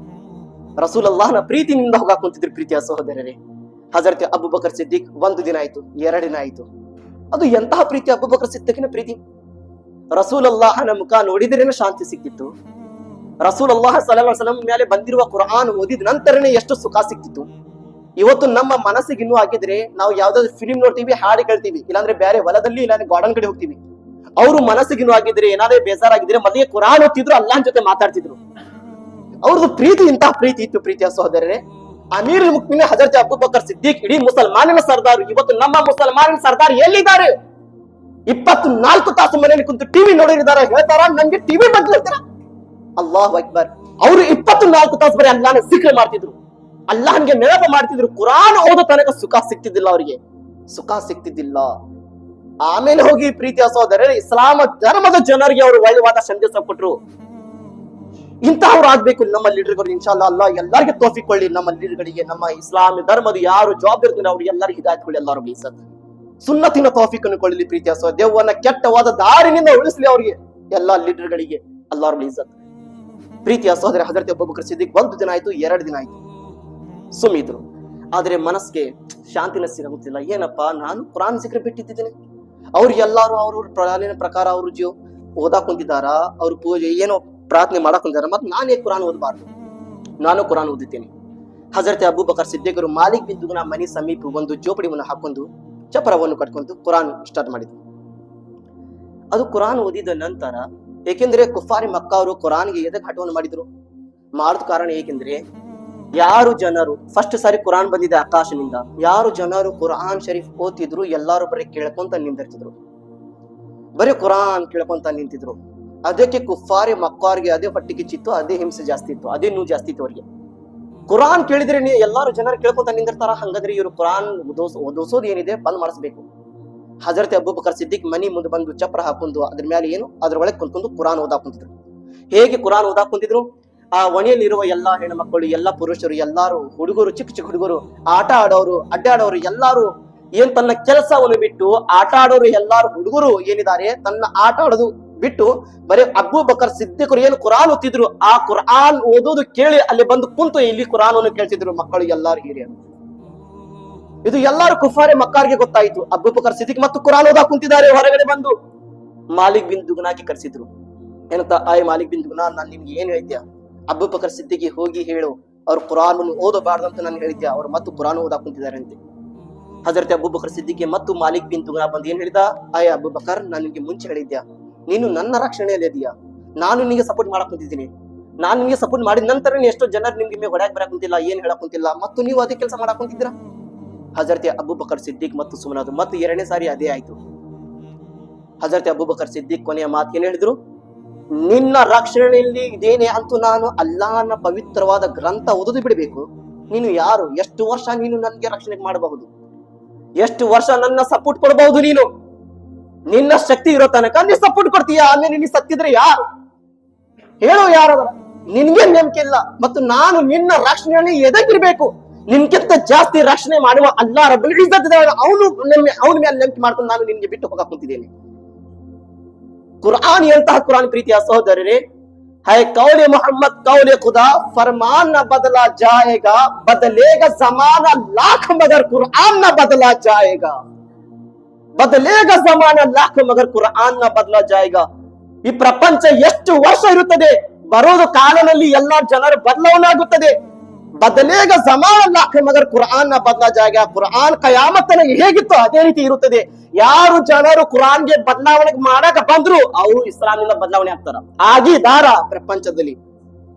ರಸೂಲುಲ್ಲಾಹನ ಪ್ರೀತಿನಿಂದ ಹೋಗಕ್ ಕುಂತಿದ್ರು. ಪ್ರೀತಿಯ ಸಹೋದರರೇ, ಹಜರತ್ ಅಬೂಬಕರ್ ಸಿದ್ದಿಕ್ 1 ದಿನ ಆಯ್ತು, 2 ದಿನ ಆಯ್ತು. ಅದು ಎಂತಹ ಪ್ರೀತಿ! ಅಬೂಬಕರ್ ಸಿದ್ದಿಕ್ನ ಪ್ರೀತಿ. ರಸೂಲುಲ್ಲಾಹನ ಮುಖ ನೋಡಿದ್ರೇನೆ ಶಾಂತಿ ಸಿಕ್ತಿತ್ತು. ರಸೂಲುಲ್ಲಾಹ ಸಲ್ಲಲ್ಲಾಹು ಅಲೈಹಿ ವಸಲ್ಲಂ ಮೇಲೆ ಬಂದಿರುವ ಕುರ್ಆನ್ ಓದಿದ ನಂತರನೇ ಎಷ್ಟು ಸುಖ ಸಿಕ್ತಿತ್ತು. ಇವತ್ತು ನಮ್ಮ ಮನಸ್ಸಿಗೆ ಇನ್ನೂ ಆಗಿದ್ರೆ ನಾವು ಯಾವ್ದಾದ್ರು ಫಿಲಿಂ ನೋಡ್ತೀವಿ, ಹಾಡು ಕೇಳ್ತೀವಿ, ಇಲ್ಲಾಂದ್ರೆ ಬೇರೆ ಹೊಲದಲ್ಲಿ ಇಲ್ಲಾಂದ್ರೆ ಗಾರ್ಡನ್ ಕಡೆ ಹೋಗ್ತೀವಿ. ಅವರು ಮನಸ್ಸಿಗಿನ್ನೂ ಆಗಿದ್ರೆ, ಏನಾದ್ರೆ ಬೇಜಾರಾಗಿದ್ರೆ ಮೊದಲೇ ಕುರ್ಆನ್ ಓದ್ತಿದ್ರು, ಅಲ್ಲಾಹ್ ಜೊತೆ ಮಾತಾಡ್ತಿದ್ರು. ಅವ್ರದ್ದು ಪ್ರೀತಿ ಇಂತಹ ಪ್ರೀತಿ ಇತ್ತು. ಪ್ರೀತಿಯ ಸಹೋದರರೇ, ಅಮೀರ್ ಮುಕ್ಮಿನೀನ್ ಹಜರತ್ ಅಬೂಬಕರ್ ಸಿದ್ದಿಕ್ ಇಡೀ ಮುಸಲ್ಮಾನಿನ ಸರ್ದಾರ್. ಇವತ್ತು ನಮ್ಮ ಮುಸಲ್ಮಾನಿನ ಸರ್ದಾರ್ ಎಲ್ಲಿದ್ದಾರೆ? 24 ತಾಸು ಮನೆಯಲ್ಲಿ ಕುಂತು ಟಿವಿ ನೋಡಿದ್ದಾರೆ. ಹೇಳ್ತಾರ ನನ್ಗೆ ಟಿವಿ ಬಗ್ಗೆ ಹೇಳ್ತಾರ? ಅಲ್ಲಾಹು ಅಕ್ಬರ್. ಅವರು 24 ತಾಸು ಬರೀ ಅಲ್ಲಾಹನ ಜಿಕ್ರ್ ಮಾಡ್ತಿದ್ರು, ಅಲ್ಲಾಹನ್ಗೆ ನೆನಪು ಮಾಡ್ತಿದ್ರು. ಕುರಾನ್ ಓದೋ ತನಕ ಸುಖ ಸಿಕ್ತಿದ್ದಿಲ್ಲ ಅವರಿಗೆ, ಸುಖ ಸಿಕ್ತಿದ್ದಿಲ್ಲ. ಆಮೇಲೆ ಹೋಗಿ ಪ್ರೀತಿಯ ಸಹೋದರರೇ, ಇಸ್ಲಾಮ ಧರ್ಮದ ಜನರಿಗೆ ಅವರು ಒಳ್ಳೆವಾದ ಸಂದೇಶ ಕೊಟ್ರು. ಇಂತಹವ್ರು ಆಗ್ಬೇಕು ನಮ್ಮ ಲೀಡರ್ಗಳು. ಇನ್ಶಾಲ್ಲಾ ಅಲ್ಲಾ ಎಲ್ಲರಿಗೆ ತೋಫಿಕ್ ಕೊಳ್ಳಿ. ನಮ್ಮ ಲೀಡರ್ಗಳಿಗೆ, ನಮ್ಮ ಇಸ್ಲಾಂ ಧರ್ಮದ ಯಾರು ಜವಾಬ್ದಾರಿ ಅವ್ರಿಗೆ ಎಲ್ಲರಿಗೂ ಹಿದಾಯತ್ ಕೊಳ್ಳಿ. ಎಲ್ಲರೂ ಬೀಸತ್ ಸುನ್ನತಿನ ತೌಫೀಕ್ ಅನ್ನು ಕೊಳ್ಳಲಿ. ಪ್ರೀತಿಯ ದೇವನ್ನ ಕೆಟ್ಟವಾದ ದಾರಿನಿಂದ ಉಳಿಸಲಿ ಅವರಿಗೆ, ಎಲ್ಲಾ ಲೀಡರ್ಗಳಿಗೆ ಅಲ್ಲಾಹ್ ಇಜ್ಜತ್. ಪ್ರೀತಿಯ ಸಹೋದರ, ಹಜರತ್ ಅಬೂಬಕರ್ ಸಿದ್ದಿಕ್ 1 ದಿನ ಆಯ್ತು, 2 ದಿನ ಆಯ್ತು ಸುಮ್ಮಿದ್ರು. ಆದ್ರೆ ಮನಸ್ಸಿಗೆ ಶಾಂತಿನ ಸಿಗುತ್ತಿಲ್ಲ. ಏನಪ್ಪಾ, ನಾನು ಕುರಾನ್ ಸಿಕ್ರೆ ಬಿಟ್ಟಿದ್ದೀನಿ, ಅವ್ರು ಎಲ್ಲಾರು ಅವ್ರ ಪ್ರಾಣಿನ ಪ್ರಕಾರ ಅವ್ರು ಓದಾಕ್ ಕುಂತಿದಾರ, ಅವ್ರ ಪೂಜೆ ಏನೋ ಪ್ರಾರ್ಥನೆ ಮಾಡಕ್ ಕುಂತಿದಾರ, ಮತ್ ನಾನೇ ಕುರಾನ್ ಓದಬಾರ್ದು, ನಾನು ಕುರಾನ್ ಓದುತ್ತೇನೆ. ಹಜರತ್ ಅಬೂಬಕರ್ ಸಿದ್ದಿಕರು ಮಾಲಿಕ್ ಬಿನ್ ದುಗ್ನಾ ಮನಿ ಸಮೀಪ ಒಂದು ಜೋಪಡಿವನ್ನು ಹಾಕೊಂಡು ಚಪರವನ್ನು ಕಟ್ಕೊಂಡು ಕುರಾನ್ ಸ್ಟಾರ್ಟ್ ಮಾಡಿದ್ರು. ಅದು ಕುರಾನ್ ಓದಿದ ನಂತರ, ಏಕೆಂದ್ರೆ ಕುಫಾರಿ ಮಕ್ಕಾ ಅವರು ಕುರಾನ್ಗೆ ಎದಕ್ಕೆ ಹಠವನ್ನು ಮಾಡಿದ್ರು? ಮಾಡಿದ ಕಾರಣ ಏಕೆಂದ್ರೆ, ಯಾರು ಜನರು ಫಸ್ಟ್ ಸಾರಿ ಕುರಾನ್ ಬಂದಿದೆ ಆಕಾಶನಿಂದ, ಯಾರು ಜನರು ಕುರಾನ್ ಶರೀಫ್ ಓದ್ತಿದ್ರು ಎಲ್ಲಾರು ಬರೀ ಕೇಳ್ಕೊಂತ ನಿಂತಿರ್ತಿದ್ರು, ಬರೀ ಕುರಾನ್ ಕೇಳ್ಕೊಂತ ನಿಂತಿದ್ರು. ಅದಕ್ಕೆ ಕುಫಾರಿ ಮಕ್ಕಾರ್ಗೆ ಅದೇ ಹೊಟ್ಟಿಗೆ ಚಿತ್ತು, ಅದೇ ಹಿಂಸೆ ಜಾಸ್ತಿ ಇತ್ತು, ಅದೇ ನೋವು ಜಾಸ್ತಿ ಇತ್ತು ಅವ್ರಿಗೆ. ಕುರಾನ್ ಕೇಳಿದ್ರೆ ಎಲ್ಲಾರು ಜನರು ಕೇಳ್ಕೊಂತ ನಿಂದಿರ್ತಾರ, ಹಂಗಾದ್ರೆ ಇವರು ಕುರಾನ್ ಓದಿಸೋದು ಏನಿದೆ ಬಂದ್ ಮಾಡಿಸ್ಬೇಕು. ಹಜರತ್ ಅಬೂಬಕರ್ ಸಿದ್ದಿಕ್ ಮನಿ ಮುಂದೆ ಬಂದು ಚಪ್ರ ಹಾಕೊಂಡು ಅದ್ರ ಮೇಲೆ ಏನು ಅದ್ರ ಒಳಗೆ ಕುಂತ್ಕೊಂಡು ಕುರಾನ್ ಓದಾಕ್ ಕುಂತಿದ್ರು. ಹೇಗೆ ಕುರಾನ್ ಓದಾಕ್ ಕುಂತಿದ್ರು? ಆ ಒಣೆಯಲ್ಲಿರುವ ಎಲ್ಲಾ ಹೆಣ್ಣು ಮಕ್ಕಳು, ಎಲ್ಲಾ ಪುರುಷರು, ಎಲ್ಲಾರು ಹುಡುಗರು, ಚಿಕ್ಕ ಚಿಕ್ಕ ಹುಡುಗರು, ಆಟ ಆಡೋರು, ಅಡ್ಡಾಡೋರು, ಎಲ್ಲಾರು ಏನ್ ತನ್ನ ಕೆಲಸವನ್ನು ಬಿಟ್ಟು ಆಟ ಆಡೋರು, ಎಲ್ಲಾರು ಹುಡುಗರು ಏನಿದ್ದಾರೆ ತನ್ನ ಆಟ ಆಡೋದು ಬಿಟ್ಟು ಬರೀ ಅಬೂಬಕರ್ ಸಿದ್ದಿಕರು ಏನು ಕುರಾನ್ ಓದ್ತಿದ್ರು, ಆ ಕುರಾನ್ ಓದೋದು ಕೇಳಿ ಅಲ್ಲಿ ಬಂದು ಕುಂತು ಇಲ್ಲಿ ಕುರಾನ್ ಅನ್ನು ಕೇಳ್ತಿದ್ರು ಮಕ್ಕಳು, ಎಲ್ಲಾರು ಹಿರಿಯರು. ಇದು ಎಲ್ಲಾರು ಕುಫಾರಿ ಮಕ್ಕಾರ್ಗೆ ಗೊತ್ತಾಯಿತು. ಅಬೂಬಕರ್ ಸಿದ್ದಿಕ್ ಮತ್ತು ಕುರಾನ್ ಓದಾ ಕುಂತಿದ್ದಾರೆ. ಹೊರಗಡೆ ಬಂದು ಮಾಲಿಕ್ ಬಿನ್ ದುಗ್ನಾಗೆ ಕರೆಸಿದ್ರು. ಏನಂತ, ಆಯ್ ಮಾಲಿಕ್ ಬಿನ್ ದುಗ್ನಾ, ನಾನ್ ನಿನ್ಗೆ ಏನ್ ಹೇಳ್ತೀಯ? ಅಬೂಬಕರ್ ಸಿದ್ದಿಗೆ ಹೋಗಿ ಹೇಳು ಅವ್ರು ಕುರಾನ್ ಓದಬಾರ್ದು ಅಂತ ನಾನು ಹೇಳಿದ್ದೆ, ಅವ್ರು ಮತ್ತು ಕುರಾನ್ ಓದಾ ಕುಂತಿದ್ದಾರೆ ಅಂತೆ. ಹಜರತ್ ಅಬೂಬಕರ್ ಸಿದ್ದಿಗೆ ಮತ್ತು ಮಾಲಿಕ್ ಬಿನ್ ದುಗ್ನಾ ಬಂದು ಏನ್ ಹೇಳಿದ, ಆಯ್ ಅಬೂಬಕರ್, ನಾನು ನಿನ್ಗೆ ಮುಂಚೆ ಹೇಳಿದ್ಯಾ, ನೀನು ನನ್ನ ರಕ್ಷಣೆಯಲ್ಲಿ ಇದೆಯಾ, ನಾನು ನಿನಗೆ ಸಪೋರ್ಟ್ ಮಾಡಕ್ ಕುಂತಿದ್ದೀನಿ, ನಾನು ನಿಮಗೆ ಸಪೋರ್ಟ್ ಮಾಡಿದ ನಂತರ ಎಷ್ಟೋ ಜನರು ನಿಮ್ಗೆ ಹೊಡ್ಯಾಕ್ ಬರಕ್ ಕುಂತಿಲ್ಲ, ಏನ್ ಹೇಳಕ್ ಕುಂತಿಲ್ಲ, ಮತ್ತು ನೀವು ಅದೇ ಕೆಲಸ ಮಾಡಕ್ ಕುಂತಿದ್ದೀರಾ. ಹಜರತ್ ಅಬೂಬಕರ್ ಸಿದ್ದಿಕ್ ಮತ್ತು ಸುಮ್ಮನಾದ್ರು. ಮತ್ತು 2ನೇ ಸಾರಿ ಅದೇ ಆಯ್ತು. ಹಜರತ್ ಅಬೂಬಕರ್ ಸಿದ್ದಿಕ್ ಕೊನೆಯ ಮಾತು ಏನ್ ಹೇಳಿದ್ರು, ನಿನ್ನ ರಕ್ಷಣೆಯಲ್ಲಿ ಇದೇನೆ ಅಂತೂ ನಾನು ಅಲ್ಲಾಹನ ಪವಿತ್ರವಾದ ಗ್ರಂಥ ಓದೋದು ಬಿಡಬೇಕು. ನೀನು ಯಾರು? ಎಷ್ಟು ವರ್ಷ ನೀನು ನನಗೆ ರಕ್ಷಣೆ ಮಾಡಬಹುದು? ಎಷ್ಟು ವರ್ಷ ನನ್ನ ಸಪೋರ್ಟ್ ಕೊಡಬಹುದು? ನೀನು ನಿನ್ನ ಶಕ್ತಿ ಇರೋ ತನಕ ನೀ ಸಪೋರ್ಟ್ ಕೊಡ್ತೀಯ, ಆಮೇಲೆ ನೀನು ಸತ್ತಿದ್ರೆ ಯಾರು ಹೇಳು? ಯಾರದರ ನಿನ್ಗೆ ನಂಬಿಕೆ ಇಲ್ಲ. ಮತ್ತು ನಾನು ನಿನ್ನ ರಕ್ಷಣೆಯಲ್ಲಿ ಎದಕ್ಕಿರ್ಬೇಕು? ನಿನ್ಕಿಂತ ಜಾಸ್ತಿ ರಕ್ಷಣೆ ಮಾಡುವ ಅಲ್ಲಾಹ್ ರಬ್ಬುಲ್ ಇಜ್ಜತ್ ಅವನ ಮೇಲೆ ನಂಬಿಕೆ ಮಾಡ್ಕೊಂಡು ನಾನು ನಿನ್ಗೆ ಬಿಟ್ಟು ಹೋಗಕ್ ಕುಂತಿದ್ದೇನೆ. ಕುರಾನ್ ಎಂತಹ ಕುರಾನ್ ಪ್ರೀತಿಯ ಸಹೋದರರೇ, है कौले मोहम्मद कौले खुदा फरमान न बदला जाएगा, बदलेगा जमाना लाख मगर कुरान न बदला जाएगा, बदलेगा जमाना लाख मगर कुरान न बदला जाएगा. ಈ ಪ್ರಪಂಚ ಎಷ್ಟು ವರ್ಷ ಇರುತ್ತದೆ, ಬರೋದು ಕಾಲದಲ್ಲಿ ಎಲ್ಲಾ ಜನರು ಬದಲಾವಣೆ ಆಗುತ್ತದೆ. ಬದಲೇಗ ಜಮಾನ ಲಾಖ ಮಗರ್ ಕುರಾನ್ ನ ಬದಲಾ ಜಾಗ. ಕುರಾನ್ ಕಯಾಮತ್ತನಲ್ಲಿ ಹೇಗಿತ್ತು ಅದೇ ರೀತಿ ಇರುತ್ತದೆ. ಯಾರು ಜನರು ಕುರಾನ್ಗೆ ಬದಲಾವಣೆ ಮಾಡಕ ಬಂದ್ರು ಅವರು ಇಸ್ಲಾಮಿನ ಬದಲಾವಣೆ ಆಗ್ತಾರ, ಆಗಿದಾರ ಪ್ರಪಂಚದಲ್ಲಿ.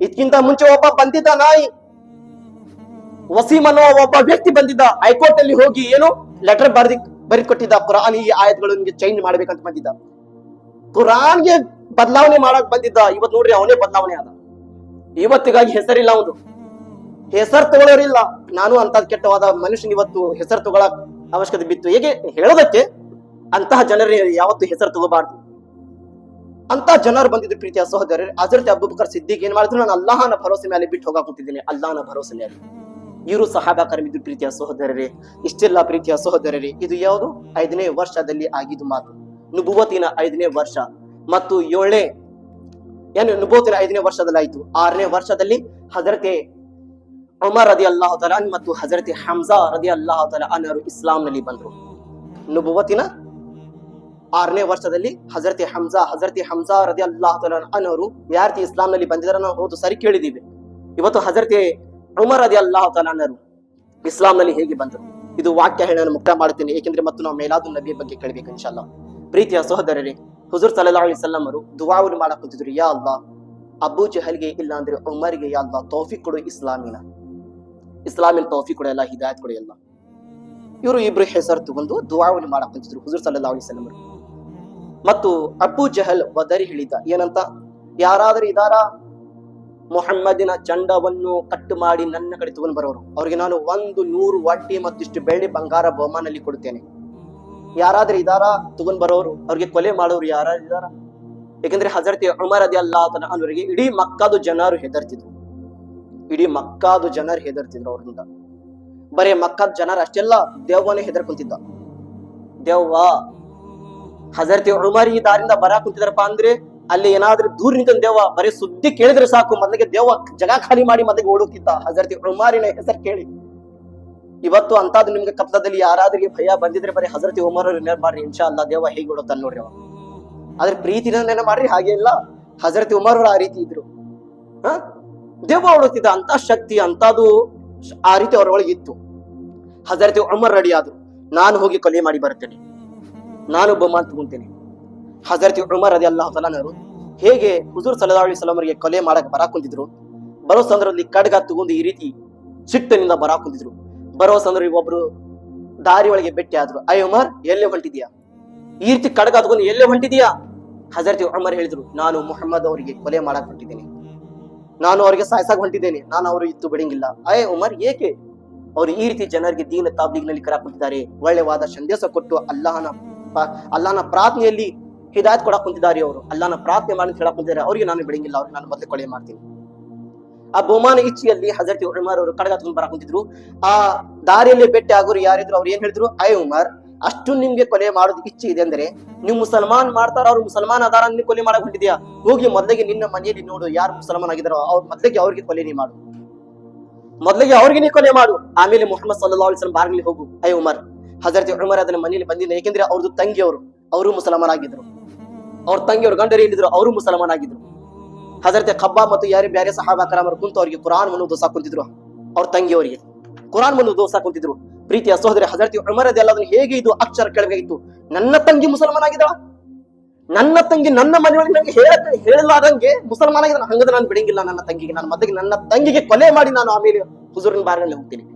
ಇದಕ್ಕಿಂತ ಮುಂಚೆ ಒಬ್ಬ ಬಂದಿದ್ದ ನಾಯಿ ವಸೀಮ್ ಅನ್ನೋ ಒಬ್ಬ ವ್ಯಕ್ತಿ ಬಂದಿದ್ದ, ಹೈಕೋರ್ಟ್ ಅಲ್ಲಿ ಹೋಗಿ ಏನು ಲೆಟರ್ ಬರೆದು ಕೊಟ್ಟಿದ್ದ, ಕುರಾನ್ ಈ ಆಯತ್ಗಳನ್ನು ಚೇಂಜ್ ಮಾಡ್ಬೇಕಂತ ಬಂದಿದ್ದ, ಕುರಾನ್ಗೆ ಬದಲಾವಣೆ ಮಾಡಕ್ ಬಂದಿದ್ದ. ಇವತ್ತು ನೋಡ್ರಿ ಅವನೇ ಬದಲಾವಣೆ ಆದ. ಇವತ್ತಿಗಾಗಿ ಹೆಸರಿಲ್ಲ, ಅವನು ಹೆಸರು ತಗೊಳ್ಳೋರಿಲ್ಲ. ನಾನು ಅಂತ ಕೆಟ್ಟವಾದ ಮನುಷ್ಯನ ಇವತ್ತು ಹೆಸರು ತಗೊಳಕ್ ಅವಶ್ಯಕತೆ ಬಿತ್ತು. ಹೇಗೆ ಹೇಳೋದಕ್ಕೆ ಅಂತಹ ಜನರೇ ಯಾವತ್ತು ಹೆಸರು ತಗೋಬಾರ್ದು. ಅಂತ ಜನರು ಬಂದಿದ್ರು ಪ್ರೀತಿಯ ಸಹೋದರರೇ. ಹಜರತ್ ಅಬೂಬಕರ್ ಸಿದ್ದಿಕ್ ಏನ್ ಮಾಡಿದ್ರು, ನಾನು ಅಲ್ಲಾಹನ ಭರೋಸೆ ಮೇಲೆ ಬಿಟ್ಟು ಹೋಗಕ್ ಕೂತಿದ್ದೇನೆ, ಅಲ್ಲಾಹನ ಭರೋಸೆ ಮೇಲೆ. ಇವರು ಸಹಾಬಾಕರಮಿದ್ರು ಪ್ರೀತಿಯ ಸಹೋದರರೇ. ಇಷ್ಟೆಲ್ಲ ಪ್ರೀತಿಯ ಸಹೋದರರೇ, ಇದು ಯಾವುದು 5ನೇ ವರ್ಷದಲ್ಲಿ ಆಗಿದ್ದು ಮಾತು. ನುಬುವತಿನ 5ನೇ ವರ್ಷ ಮತ್ತು 7ನೇ ನುಬುವತಿನ 5ನೇ ವರ್ಷದಲ್ಲಿ ಆಯ್ತು. 6ನೇ ವರ್ಷದಲ್ಲಿ ಹಜರತೆ ಉಮರ್ ರದಿ ಅಲ್ಲಾಹು ತಆಲಾ ಮತ್ತು ಹಜರತೆ ಹಮ್ಜಾ ರದಿ ಅಲ್ಲಾಹು ತಆಲಾ ಅನ್ಹರು ಇಸ್ಲಾಂ ನಲ್ಲಿ ಬಂದ್ರು. ನುಬುವತಿನ 6ನೇ ವರ್ಷದಲ್ಲಿ ಹಜರತೆ ಹಮ್ಜಾ ರದಿ ಅಲ್ಲಾಹು ತಆಲಾ ಅನ್ಹರು ಯಾರ್ತಿ ಇಸ್ಲಾಂ ನಲ್ಲಿ ಬಂದಿದ್ದಾರೆ ನಾವು ಹೌದು ಸರಿ ಕೇಳಿದೀವಿ. ಇವತ್ತು ಹಜರತೆ ಉಮರ್ ರದಿ ಅಲ್ಲಾಹು ತಆಲಾ ಅನ್ಹರು ಇಸ್ಲಾಂ ನಲ್ಲಿ ಹೇಗೆ ಬಂದರು, ಇದು ವಾಕ್ಯ ಹೇಳಿ ನಾನು ಮುಕ್ತ ಮಾಡುತ್ತೇನೆ. ಏಕೆಂದ್ರೆ ಮತ್ತು ನಾವು ಮೇಲಾದು ನಬಿ ಬಗ್ಗೆ ಕೇಳಬೇಕು ಇನ್ಶಾ ಅಲ್ಲಾಹ್. ಪ್ರೀತಿಯ ಸಹೋದರರೇ, ಹುಜೂರ್ ಸಲ್ಲಲ್ಲಾಹು ಅಲೈಹಿ ವಸಲ್ಲಂ ಅವರು ದುಆವನ್ನು ಮಾಡಕ್ ಕುಂತಿದ್ರು, ಯಾ ಅಲ್ಲಾಹ್ ಅಬೂ ಜಹಲ್ಗೆ ಇಲ್ಲ ಅಂದ್ರೆ ಉಮರ್ಗೆ ಯಾ ಅಲ್ಲಾಹ್ ತೌಫೀಕ್ ಕೊಡು, ಇಸ್ಲಾಮಿನ ತೌಫೀಕ್ ಕೊಡು, ಎಲ್ಲ ಹಿದಾಯತ್ ಕೊಡು ಎಲ್ಲ. ಇವರು ಇಬ್ರು ಹೆಸರು ತಗೊಂಡು ದುಆವನ್ನು ಮಾಡಕ್ ಕುಂತಿದ್ರು ಹುಜೂರ್ ಸಲ್ಲಲ್ಲಾಹು ಅಲೈಹಿ ವಸಲ್ಲಂ ಅವರು. ಮತ್ತು ಅಬೂ ಜಹಲ್ ಬದರಿ ಹೇಳಿದ್ದ ಏನಂತ, ಯಾರಾದ್ರೂ ಇದಾರ ಮೊಹಮ್ಮದಿನ ಚಂಡವನ್ನು ಕಟ್ಟು ಮಾಡಿ ನನ್ನ ಕಡೆ ತಗೊಂಡು ಬರೋರು, ಅವ್ರಿಗೆ ನಾನು 100 ಒಂಟಿ ಮತ್ತಿಷ್ಟು ಬೆಳ್ಳಿ ಬಂಗಾರ ಬಹುಮಾನಲ್ಲಿ ಕೊಡುತ್ತೇನೆ. ಯಾರಾದ್ರೂ ಇದಾರ ತಗೊಂಡ್ ಬರೋರು, ಅವ್ರಿಗೆ ಕೊಲೆ ಮಾಡೋರು ಯಾರಾದ್ರೂ ಇದಾರ? ಯಾಕಂದ್ರೆ ಹಜರತ್ ಉಮರ್ ರದಿಯಲ್ಲಾಹು ತಆಲಾ ಅವರಿಗೆ ಇಡೀ ಮಕ್ಕಾದ ಜನರು ಹೆದರ್ತಿದ್ರು. ಇಡೀ ಮಕ್ಕಾದ ಜನರು ಹೆದರ್ತಿದ್ರು ಅವರಿಂದ. ಬರೇ ಮಕ್ಕಾದ ಜನರು ಅಷ್ಟೆಲ್ಲ ದೇವ್ವನೇ ಹೆದರ್ಕೊಂತಿದ್ದ. ದೇವ್ವ ಹಜರತ್ ಉಮರ್ ಈ ದಾರಿಂದ ಬರಾಕ್ ಕುಂತಿದಾರಪ್ಪ ಅಂದ್ರೆ ಅಲ್ಲಿ ಏನಾದ್ರೂ ದೂರ ನಿಂತ ದೇವ ಬರೀ ಸುದ್ದಿ ಕೇಳಿದ್ರೆ ಸಾಕು ಮೊದಲಿಗೆ ದೇವ ಜಗ ಖಾಲಿ ಮಾಡಿ ಮೊದಲಿಗೆ ಓಡುತ್ತಿದ್ದ ಹಜರತ್ ಉಮರಿನ ಹೆಸರು ಕೇಳಿ. ಇವತ್ತು ಅಂತಾದ್ರು ನಿಮ್ಗೆ ಕತ್ಲದಲ್ಲಿ ಯಾರಾದ್ರಿಗೆ ಭಯ ಬಂದಿದ್ರೆ ಬರೀ ಹಜರತ್ ಉಮರ್ ಅವ್ರು ನೆನಪು ಮಾಡ್ರಿ, ಇನ್ಶಾ ಅಲ್ಲಾ ದೇವ ಹೇಗೆ ಓಡುತ್ತಾನೆ ನೋಡ್ರಿ. ಅವ ಆದ್ರೆ ಪ್ರೀತಿನ ನೆನಪು ಮಾಡ್ರಿ, ಹಾಗೆ ಇಲ್ಲ. ಹಜರತ್ ಉಮರ್ ಅವರು ಆ ರೀತಿ ಇದ್ರು. ದೇವ ಓಡುತ್ತಿದ್ದ ಅಂತ ಶಕ್ತಿ ಅಂತದು ಆ ರೀತಿ ಅವರೊಳಗೆ ಇತ್ತು. ಹಜರತ್ ಉಮರ್ ರೆಡಿ ಆದ್ರು, ನಾನು ಹೋಗಿ ಕೊಲೆ ಮಾಡಿ ಬರ್ತೇನೆ, ನಾನು ಬೊಮ್ಮ ತಗೊಂತೇನೆ. ಹಜರತ್ ಉಮರ್ ರದಿಯಲ್ಲಾಹು ತಆಲಾ ಅವರು ಹೇಗೆ ಹುಜೂರ್ ಸಲ್ಲಲ್ಲಾಹು ಅಲೈಹಿ ವಸಲ್ಲಂ ಅವರಿಗೆ ಕೊಲೆ ಮಾಡಕ್ ಬರಾಕ್ ಕುಂತಿದ್ರು, ಬರೋ ಸಂದರ್ಭದಲ್ಲಿ ಖಡ್ಗ ತಗೊಂಡು ಈ ರೀತಿ ಸಿಟ್ಟಿನಿಂದ ಬರಾಕ್ ಕುಂತಿದ್ರು. ಬರೋ ಸಂದರ್ಭದಲ್ಲಿ ಒಬ್ರು ದಾರಿ ಒಳಗೆ ಭೇಟಿ ಆದ್ರು. ಅಯ್ಯ ಉಮರ್, ಎಲ್ಲೇ ಹೊಂಟಿದ್ಯಾ? ಈ ರೀತಿ ಖಡ್ಗ ತಗೊಂಡು ಎಲ್ಲೇ ಹೊಂಟಿದ್ಯಾ? ಹಜರತ್ ಉಮರ್ ಹೇಳಿದ್ರು, ನಾನು ಮುಹಮ್ಮದ್ ಅವರಿಗೆ ಕೊಲೆ ಮಾಡಕ್ ಹೊಂಟಿದ್ದೇನೆ, ನಾನು ಅವರಿಗೆ ಸಾಯ್ಸಾಕ್ ಹೊಂಟಿದ್ದೇನೆ, ನಾನು ಅವರು ಇತ್ತು ಬಿಡಂಗಿಲ್ಲ. ಅಯ್ಯ ಉಮರ್, ಏಕೆ? ಅವರು ಈ ರೀತಿ ಜನರಿಗೆ ದೀನ ತಾಬ್ಲೀಗ್ ನಲ್ಲಿ ಕರಾಕ್ ಕುಂತಿದ್ದಾರೆ, ಒಳ್ಳೆವಾದ ಸಂದೇಶ ಕೊಟ್ಟು ಅಲ್ಲಾಹನ ಪ್ರಾರ್ಥನೆಯಲ್ಲಿ ಹಿದಾಯತ್ ಕೊಡಕ್ ಕುಂತಿದ್ದಾರೆ. ಅವರು ಅಲ್ಲಾಹನ ಪ್ರಾರ್ಥನೆ ಮಾಡಿ ಹೇಳಕ್ ಕುಂತಿದ್ದಾರೆ, ಅವ್ರಿಗೆ ನಾನು ಬಿಡಂಗಿಲ್ಲ, ಅವ್ರಿಗೆ ನಾನು ಮೊದಲು ಕೊಲೆ ಮಾಡ್ತೀನಿ. ಆ ಬಹುಮಾನ ಇಚ್ಛೆಯಲ್ಲಿ ಹಜರತ್ ಉಮರ್ ಅವರು ಕಡಗ ತಗೊಂಡು ಬರಾಕ್ ಕುಂತಿದ್ರು. ಆ ದಾರಿಯಲ್ಲಿ ಭೇಟಿ ಆಗೋರು ಯಾರಿದ್ರು, ಅವ್ರು ಏನ್ ಹೇಳಿದ್ರು, ಅಯ್ಯ ಉಮರ್, ಅಷ್ಟು ನಿಮ್ಗೆ ಕೊಲೆ ಮಾಡೋದು ಇಚ್ಛೆ ಇದೆ ಅಂದ್ರೆ ನೀವು ಮುಸಲ್ಮಾನ್ ಮಾಡ್ತಾರ, ಅವ್ರು ಮುಸಲ್ಮಾನ್ ಆಧಾರ ನೀವು ಕೊಲೆ ಮಾಡಕ್ ಹೊಂಟಿದ್ಯಾ, ಹೋಗಿ ಮೊದಲಿಗೆ ನಿನ್ನ ಮನೆಯಲ್ಲಿ ನೋಡು ಯಾರು ಮುಸಲ್ಮಾನ್ ಆಗಿದಾರೋ ಅವ್ರ ಮೊದಲಿಗೆ ಅವ್ರಿಗೆ ಕೊಲೆ ನೀ ಮಾಡು, ಮೊದಲಿಗೆ ಅವ್ರಿಗೆ ನೀ ಕೊಲೆ ಮಾಡು, ಆಮೇಲೆ ಮುಹಮ್ಮದ್ ಸಲ್ಲಲ್ಲಾಹು ಅಲೈಹಿ ವಸಲ್ಲಂ ಬಾರ್ಲಿ ಹೋಗು. ಅಯ್ಯ ಉಮರ್, ಹಜರತ್ ಉಮರ್ ಅದನ್ನ ಮನೆಯಲ್ಲಿ ಬಂದಿಲ್ಲ, ಯಾಕೆಂದ್ರೆ ಅವ್ರದ್ದು ತಂಗಿಯವರು ಅವರು ಮುಸಲ್ಮಾನ್ ಆಗಿದ್ರು, ಅವ್ರ ತಂಗಿಯವರು ಗಂಡರು ಏನಿದ್ರು ಅವರು ಮುಸಲ್ಮಾನ್ ಆಗಿದ್ರು. ಹಜರತ್ ಖಬ್ಬಾಬ್ ಮತ್ತು ಯಾರೇ ಬೇರೆ ಸಹಾಬಾ ಕರಾಮರು ಕುಂತು ಅವರಿಗೆ ಕುರಾನ್ ಮನು ದೋಸಾ ಕುಂತಿದ್ರು. ಅವ್ರ ತಂಗಿಯವರಿಗೆ ಕುರಾನ್ ಮನು ದೋಸಾ ಕುಂತಿದ್ರು. ಪ್ರೀತಿಯ ಸಹೋದರಿ, ಹಜರತ್ ಉಮರ್ ಅದೆಲ್ಲದನ್ನು ಹೇಗೆ ಇದು ಅಕ್ಷರ ಕೇಳಬೇಕಾಗಿತ್ತು. ನನ್ನ ತಂಗಿ ಮುಸಲ್ಮಾನ್ ಆಗಿದಳ, ನನ್ನ ತಂಗಿ ನನ್ನ ಮನೆಯೊಳಗೆ ನಂಗೆ ಹೇಳಲಾದಂಗೆ ಮುಸಲ್ಮಾನ್ ಆಗಿದ್ದಾನೆ, ಹಂಗದ ನಾನು ಬಿಡಂಗಿಲ್ಲ ನನ್ನ ತಂಗಿಗೆ, ನಾನು ಮೊದಲಿಗೆ ನನ್ನ ತಂಗಿಗೆ ಕೊಲೆ ಮಾಡಿ ನಾನು ಆಮೇಲೆ ಹುಜೂರಿನ ಬಾರಿನಲ್ಲಿ ಹೋಗ್ತೀನಿ.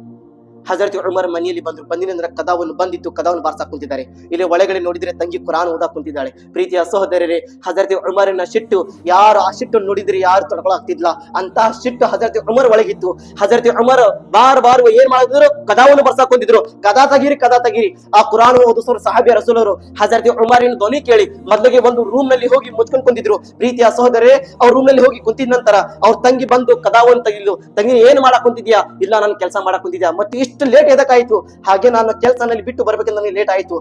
ಹಜರತ್ ಉಮರ್ ಮನೆಯಲ್ಲಿ ಬಂದ್ರು. ಬಂದಿನ ಕದಾವನ್ನು ಬಂದಿತ್ತು, ಕದಾವನ್ನು ಬಾರ್ಸಾಕ್ ಕುಂತಿದ್ದಾರೆ. ಇಲ್ಲಿ ಒಳಗಡೆ ನೋಡಿದ್ರೆ ತಂಗಿ ಕುರಾನ್ ಓದಾಕ್ ಕುಂತಿದ್ದಾಳೆ. ಪ್ರೀತಿಯ ಸಹೋದರರೇ, ಹಜರತ್ ಉಮರಿನ ಸಿಟ್ಟು ಯಾರು ಆ ಸಿಟ್ಟನ್ನು ನೋಡಿದ್ರೆ ಯಾರು ತಡ್ಕೊಳಾಗ್ತಿದ್ಲ ಅಂತಹ ಸಿಟ್ಟು ಹಜರತ್ ಉಮರ್ ಒಳಗಿತ್ತು. ಹಜರತ್ ಉಮರ್ ಬಾರ್ ಏನ್ ಮಾಡಿದ್ರು, ಕದಾವನ್ನು ಬರ್ಸಾಕ್ ಕುಂತಿದ್ರು. ಕದಾ ತೆಗೀರಿ ಆ ಕುರಾನ್ ಓದಿಸೋರು ಸಹಾಬಿ ರಸೂಲರು ಹಜರತ್ ಉಮರಿನ ಧ್ವನಿ ಕೇಳಿ ಮೊದಲಿಗೆ ಒಂದು ರೂಮ್ ನಲ್ಲಿ ಹೋಗಿ ಮುಚ್ಕೊಂಡ್ ಕುಂತಿದ್ರು. ಪ್ರೀತಿಯ ಸಹೋದರರೇ, ಅವ್ರ ರೂಮ್ ನಲ್ಲಿ ಹೋಗಿ ಕುಂತಿದ ನಂತರ ಅವ್ರ ತಂಗಿ ಬಂದು ಕದಾವನ್ನು ತೆಗಿಲು. ತಂಗಿ ಏನ್ ಮಾಡಕ್ ಕುಂತಿದ್ಯಾ? ಇಲ್ಲ, ನಾನು ಕೆಲಸ ಮಾಡಕ್ ಕುಂತಿದ್ಯಾ. ಮತ್ತೆ ಇಷ್ಟು ಲೇಟ್ ಎದಕ್ಕಾಯ್ತು? ಹಾಗೆ ನಾನು ಕೆಲಸನಲ್ಲಿ ಬಿಟ್ಟು ಬರ್ಬೇಕಂತ ನನಗೆ ಲೇಟ್ ಆಯ್ತು.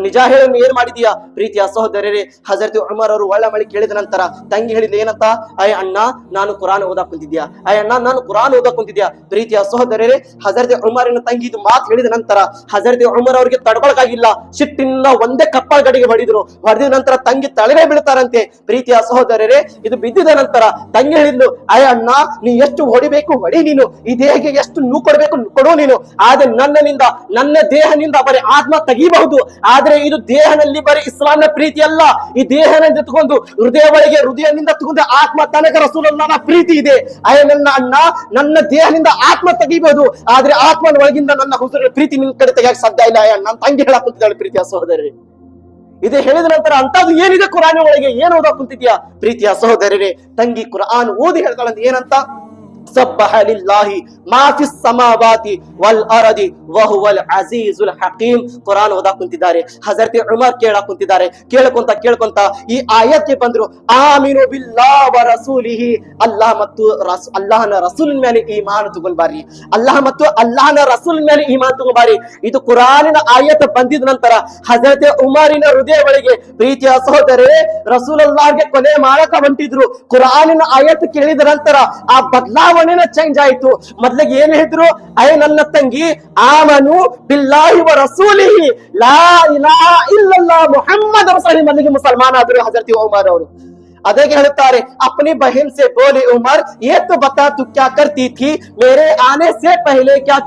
ನಿಜ ಹೇಳಿ ಏನ್ ಮಾಡಿದ್ಯಾ? ಪ್ರೀತಿಯ ಸಹೋದರರೇ, ಹಜರತ್ ಉಮರ್ ಅವರು ಒಳ್ಳೆ ಮಳಿ ಕೇಳಿದ ನಂತರ ತಂಗಿ ಹೇಳಿದ ಏನಂತ, ಅಯ್ಯ ಅಣ್ಣ, ನಾನು ಕುರಾನ್ ಓದಾಕ್ ಕುಂತಿದ್ಯಾ, ಅಯ್ಯ ಅಣ್ಣ, ನಾನು ಕುರಾನ್ ಓದಾಕ್ ಕುಂತಿದ್ಯಾ. ಪ್ರೀತಿಯ ಸಹೋದರರೇ, ಹಜರತ್ ಉಮರಿನ ತಂಗಿ ಇದು ಮಾತು ಹೇಳಿದ ನಂತರ ಹಜರತ್ ಉಮರ್ ಅವರಿಗೆ ತಡ್ಕೊಳಕಾಗಿಲ್ಲ. ಸಿಟ್ಟಿನಿಂದ ಒಂದೇ ಕಪ್ಪಳ ಗಡಿಗೆ ಹೊಡೆದ ನಂತರ ತಂಗಿ ತಲೆಗೆ ಬೀಳ್ತಾರಂತೆ. ಪ್ರೀತಿಯ ಸಹೋದರರೇ, ಇದು ಬಿದ್ದಿದ ನಂತರ ತಂಗಿ ಹೇಳಿದ್ಲು, ಅಯ್ಯ ಅಣ್ಣ, ನೀ ಎಷ್ಟು ಹೊಡಿಬೇಕು ಹೊಡಿ, ನೀನು ಈ ದೇಹಕ್ಕೆ ಎಷ್ಟು ನೂ ಕೊಡ್ಬೇಕು ಕೊಡು ನೀನು. ಆದ್ರೆ ನನ್ನ ದೇಹದಿಂದ ಬರೀ ಆತ್ಮ ತೆಗಿಬಹುದು, ಆದ್ರೆ ಇದು ದೇಹದಲ್ಲಿ ಬರೀ ಇಸ್ಲಾಂನ ಪ್ರೀತಿ ಅಲ್ಲ. ಈ ದೇಹದಿಂದ ತಗೊಂಡು ಹೃದಯನಿಂದ ತಗೊಂಡು ಆತ್ಮ ತನಕ ರಸೂಲುಲ್ಲಾಹನ ಪ್ರೀತಿ ಇದೆ. ಅಯ್ಯ ನನ್ನ ಅಣ್ಣ, ನನ್ನ ದೇಹದಿಂದ ಆತ್ಮ ತೆಗಿಬಹುದು, ಆದ್ರೆ ಆತ್ಮನ ಒಳಗಿಂದ ನನ್ನ ಹುಜೂರನ ಪ್ರೀತಿ ನಿನ್ ಕಡೆ ತೆಗಿಯಕ್ಕೆ ಸಾಧ್ಯ ಇಲ್ಲ. ನನ್ನ ತಂಗಿ ಹೇಳಕ್ ಕುಂತಿದ್ದಾಳೆ. ಪ್ರೀತಿಯ ಸಹೋದರರೇ, ಇದೇ ಹೇಳಿದ ನಂತರ ಅಂತದ್ದು ಏನಿದೆ ಕುರಾನ್ ಒಳಗೆ, ಏನು ಓದಕ್ ಕುಂತಿದ್ಯಾ? ಪ್ರೀತಿಯ ಸಹೋದರರೇ, ತಂಗಿ ಕುರಾನ್ ಓದಿ ಹೇಳ್ತಾಳಂತ ಏನಂತ, ಸಬ್ಬಹ ಲಿಲ್ಲಾಹಿ ಮಾ ಫಿಸ್ ಸಮಾವಾತಿ ವಲ್ ಅರದಿ ವಹುವಲ್ ಅಜೀಜುಲ್ ಹಕೀಮ್. ಕುರಾನ್ ಓದಾಕ್ ಕುಂತಿದ್ದಾರೆ. ಹಜರತ್ ಉಮರ್ ಕೇಳಕ್ ಕುಂತಿದ್ದಾರೆ. ಕೇಳ್ಕೊಂತ ಈ ಆಯತ್ಗೆ ಬಂದ್ರು, ಆಮಿನು ಬಿಲ್ಲಾಹ್ ವ ರಸೂಲಿಹಿ, ಅಲ್ಲಾಹ್ ಮತ್ತು ಅಲ್ಲಾಹನ ರಸೂಲಿನ ಮೇಲೆ ಈಮಾನ್ ತಗೊಂಡ್ಬಾರಿ, ಅಲ್ಲಾಹ್ ಮತ್ತು ಅಲ್ಲಾಹನ ರಸೂಲಿನ ಮೇಲೆ ಈಮಾನ್ ತಗೊಂಡ್ಬಾರಿ. ಇದು ಕುರಾನಿನ ಆಯತ್ ಬಂದಿದ ನಂತರ ಹಜರತ್ ಉಮರಿನ ಹೃದಯ ಒಳಗೆ, ಪ್ರೀತಿಯ ಸಹೋದರರೇ, ರಸೂಲುಲ್ಲಾಹ್ಗೆ ಕೊಲೆ ಮಾಡಕ ಹೊಂಟಿದ್ರು. ಕುರಾನಿನ ಆಯತ್ ಕೇಳಿದ ನಂತರ ಆ ಬದಲಾವಣೆ ಚೇಂಜ್ ಆಯ್ತು. ಮೊದಲಿಗೆ ಏನ್ ಹೇಳಿದ್ರು, ಅಯ್ಯ ನನ್ನ ತಂಗಿ, ಆಮನು ಬಿಲ್ಲಾಹಿ ವ ರಸೂಲಿಹಿ ಲಾ ಇಲಾಹಾ ಇಲ್ಲಲ್ಲಾಹ್ ಮುಹಮ್ಮದ್ ರಸೂಲುಲ್ಲಾಹ್, ಮೊದಲಿಗೆ ಮುಸಲ್ಮಾನ್ ಆದ್ರು ಹಜರತ್ ಉಮರ್ ಅವರು. ಅದಕ್ಕೆ ಹೇಳ್ತಾರೆ, अपनी बहन से बोले उमर, ये तो बता तू क्या करती थी, मेरे आने से पहले क्या